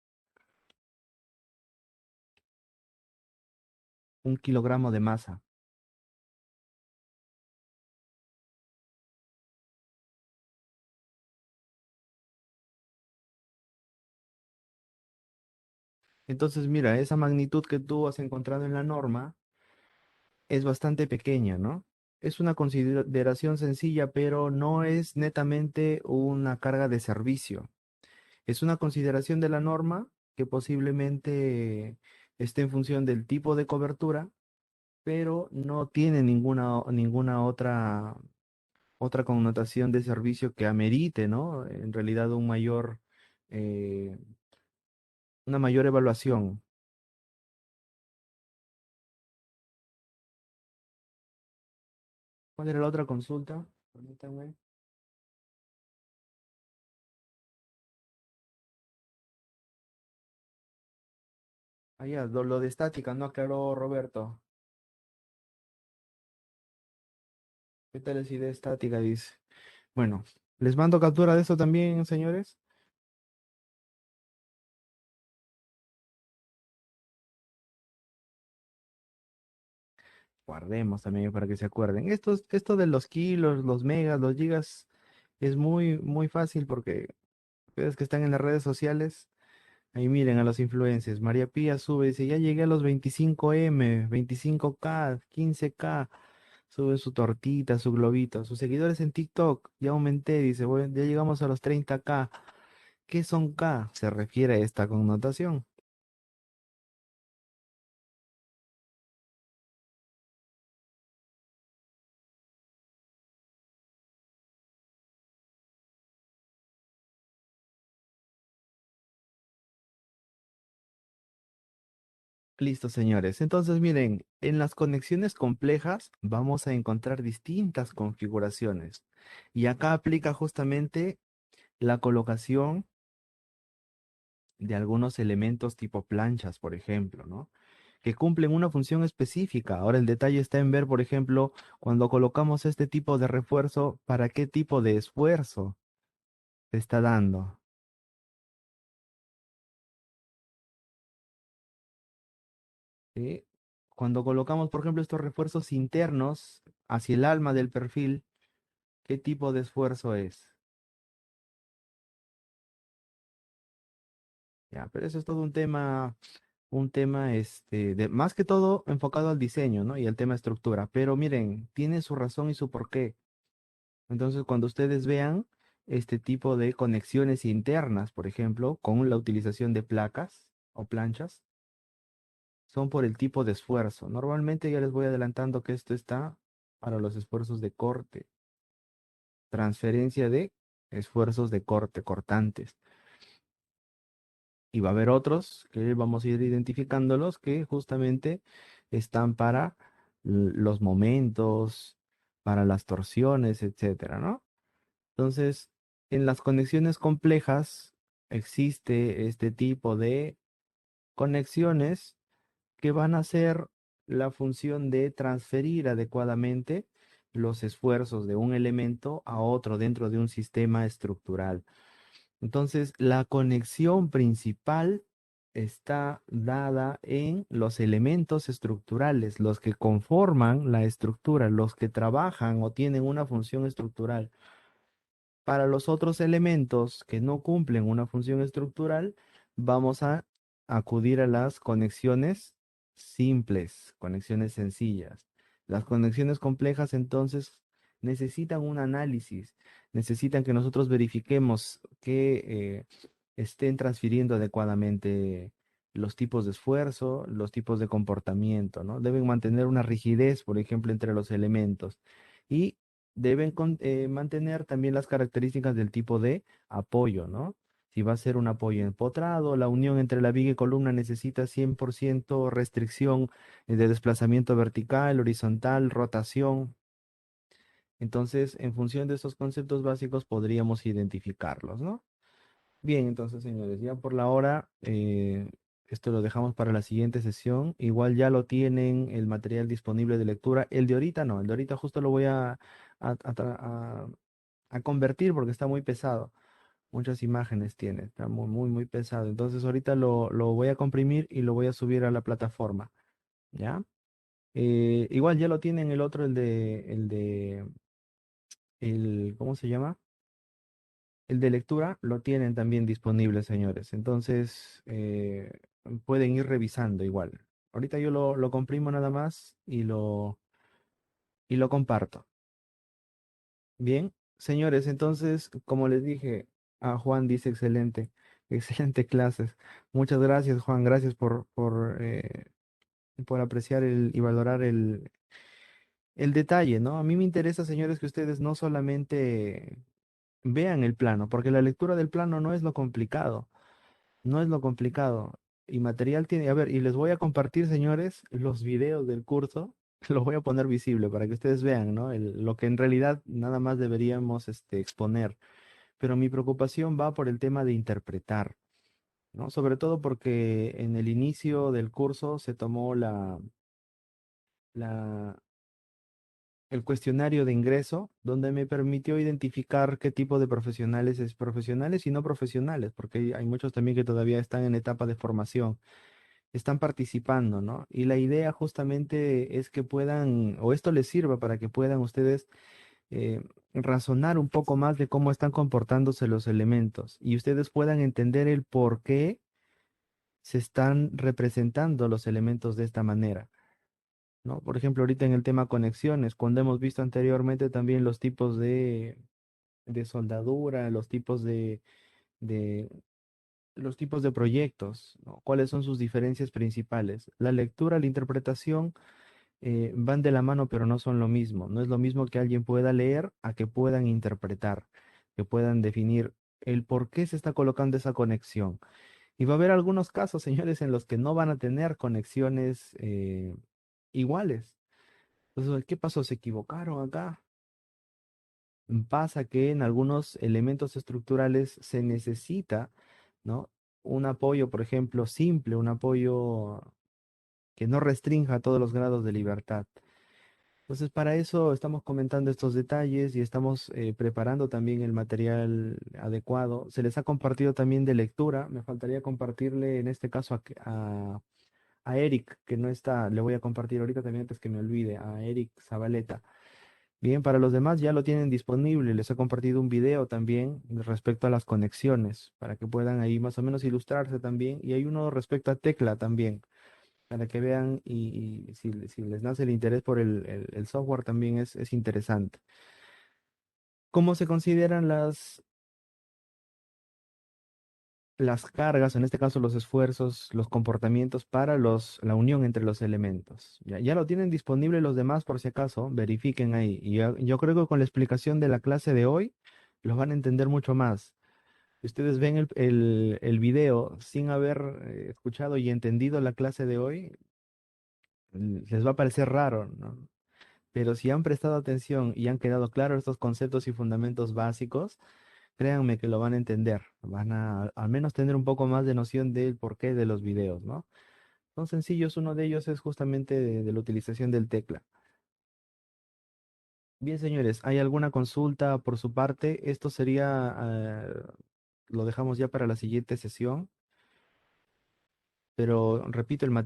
un kilogramo de masa. Entonces, mira, esa magnitud que tú has encontrado en la norma es bastante pequeña, ¿no? Es una consideración sencilla, pero no es netamente una carga de servicio. Es una consideración de la norma que posiblemente esté en función del tipo de cobertura, pero no tiene ninguna otra connotación de servicio que amerite, ¿no? En realidad eh, una mayor evaluación. ¿Cuál era la otra consulta? Permítanme. Ah, ya, lo de estática, no aclaró Roberto. ¿Qué tal es idea estática? Dice. Bueno, les mando captura de eso también, señores. Guardemos también para que se acuerden. Esto de los kilos, los megas, los gigas, es muy, muy fácil porque ustedes que están en las redes sociales, ahí miren a los influencers. María Pía sube, dice, ya llegué a los 25M, 25K, 15K. Sube su tortita, su globito. Sus seguidores en TikTok, ya aumenté, dice, bueno, ya llegamos a los 30K. ¿Qué son K? Se refiere a esta connotación. Listo, señores. Entonces, miren, en las conexiones complejas vamos a encontrar distintas configuraciones. Y acá aplica justamente la colocación de algunos elementos tipo planchas, por ejemplo, ¿no? Que cumplen una función específica. Ahora el detalle está en ver, por ejemplo, cuando colocamos este tipo de refuerzo, ¿para qué tipo de esfuerzo se está dando? ¿sí? Cuando colocamos, por ejemplo, estos refuerzos internos hacia el alma del perfil, ¿qué tipo de esfuerzo es? Ya, pero eso es todo un tema, más que todo enfocado al diseño, ¿no? Y al tema estructura. Pero miren, tiene su razón y su porqué. Entonces, cuando ustedes vean este tipo de conexiones internas, por ejemplo, con la utilización de placas o planchas, son por el tipo de esfuerzo. Normalmente ya les voy adelantando que esto está para los esfuerzos de corte, transferencia de esfuerzos de corte, cortantes. Y va a haber otros que vamos a ir identificándolos que justamente están para los momentos, para las torsiones, etcétera, ¿no? Entonces, en las conexiones complejas existe este tipo de conexiones que van a hacer la función de transferir adecuadamente los esfuerzos de un elemento a otro dentro de un sistema estructural. Entonces, la conexión principal está dada en los elementos estructurales, los que conforman la estructura, los que trabajan o tienen una función estructural. Para los otros elementos que no cumplen una función estructural, vamos a acudir a las conexiones simples, conexiones sencillas. Las conexiones complejas entonces necesitan un análisis, necesitan que nosotros verifiquemos que estén transfiriendo adecuadamente los tipos de esfuerzo, los tipos de comportamiento, ¿no? Deben mantener una rigidez, por ejemplo, entre los elementos. Y deben mantener también las características del tipo de apoyo, ¿no? Si va a ser un apoyo empotrado, la unión entre la viga y columna necesita 100% restricción de desplazamiento vertical, horizontal, rotación. Entonces, en función de estos conceptos básicos, podríamos identificarlos, ¿no? Bien, entonces, señores, ya por la hora, esto lo dejamos para la siguiente sesión. Igual ya lo tienen el material disponible de lectura. El de ahorita no, el de ahorita justo lo voy a convertir porque está muy pesado. Muchas imágenes tiene, está muy, muy, muy pesado. Entonces ahorita lo voy a comprimir y lo voy a subir a la plataforma, ¿ya? Igual ya lo tienen el otro, ¿cómo se llama? El de lectura lo tienen también disponible, señores. Entonces, pueden ir revisando igual. Ahorita yo lo comprimo nada más y lo comparto. Bien, señores, entonces, como les dije, a Juan dice excelente, excelente clases. Muchas gracias, Juan. Gracias por apreciar y valorar el detalle, ¿no? A mí me interesa, señores, que ustedes no solamente vean el plano, porque la lectura del plano no es lo complicado. No es lo complicado. Y material tiene, a ver, y les voy a compartir, señores, los videos del curso. Los voy a poner visible para que ustedes vean, ¿no? Lo que en realidad nada más deberíamos exponer. Pero mi preocupación va por el tema de interpretar, ¿no? Sobre todo porque en el inicio del curso se tomó la, el cuestionario de ingreso, donde me permitió identificar qué tipo de profesionales es profesionales y no profesionales, porque hay muchos también que todavía están en etapa de formación. Están participando, ¿no? Y la idea justamente es que puedan, o esto les sirva para que puedan ustedes razonar un poco más de cómo están comportándose los elementos y ustedes puedan entender el por qué se están representando los elementos de esta manera, ¿no? Por ejemplo, ahorita en el tema conexiones, cuando hemos visto anteriormente también los tipos de soldadura, de los tipos de proyectos, ¿no? ¿Cuáles son sus diferencias principales? La lectura, la interpretación van de la mano, pero no son lo mismo. No es lo mismo que alguien pueda leer a que puedan interpretar, que puedan definir el por qué se está colocando esa conexión. Y va a haber algunos casos, señores, en los que no van a tener conexiones iguales. Entonces, ¿qué pasó? ¿Se equivocaron acá? Pasa que en algunos elementos estructurales se necesita, ¿no? Un apoyo, por ejemplo, simple, un apoyo que no restrinja todos los grados de libertad. Entonces, para eso estamos comentando estos detalles y estamos preparando también el material adecuado. Se les ha compartido también de lectura. Me faltaría compartirle en este caso a Eric, que no está, le voy a compartir ahorita también antes que me olvide, a Eric Zabaleta. Bien, para los demás ya lo tienen disponible. Les he compartido un video también respecto a las conexiones, para que puedan ahí más o menos ilustrarse también. Y hay uno respecto a tecla también, para que vean y si les nace el interés por el software también es interesante. ¿Cómo se consideran las cargas, en este caso los esfuerzos, los comportamientos para la unión entre los elementos? Ya lo tienen disponible los demás por si acaso, verifiquen ahí. Y yo creo que con la explicación de la clase de hoy los van a entender mucho más. Si ustedes ven el video sin haber escuchado y entendido la clase de hoy, les va a parecer raro, ¿no? Pero si han prestado atención y han quedado claros estos conceptos y fundamentos básicos, créanme que lo van a entender, van a al menos tener un poco más de noción del porqué de los videos, ¿no? Son sencillos, uno de ellos es justamente de la utilización del tecla. Bien, señores, ¿hay alguna consulta por su parte? Esto sería, lo dejamos ya para la siguiente sesión, pero repito, el material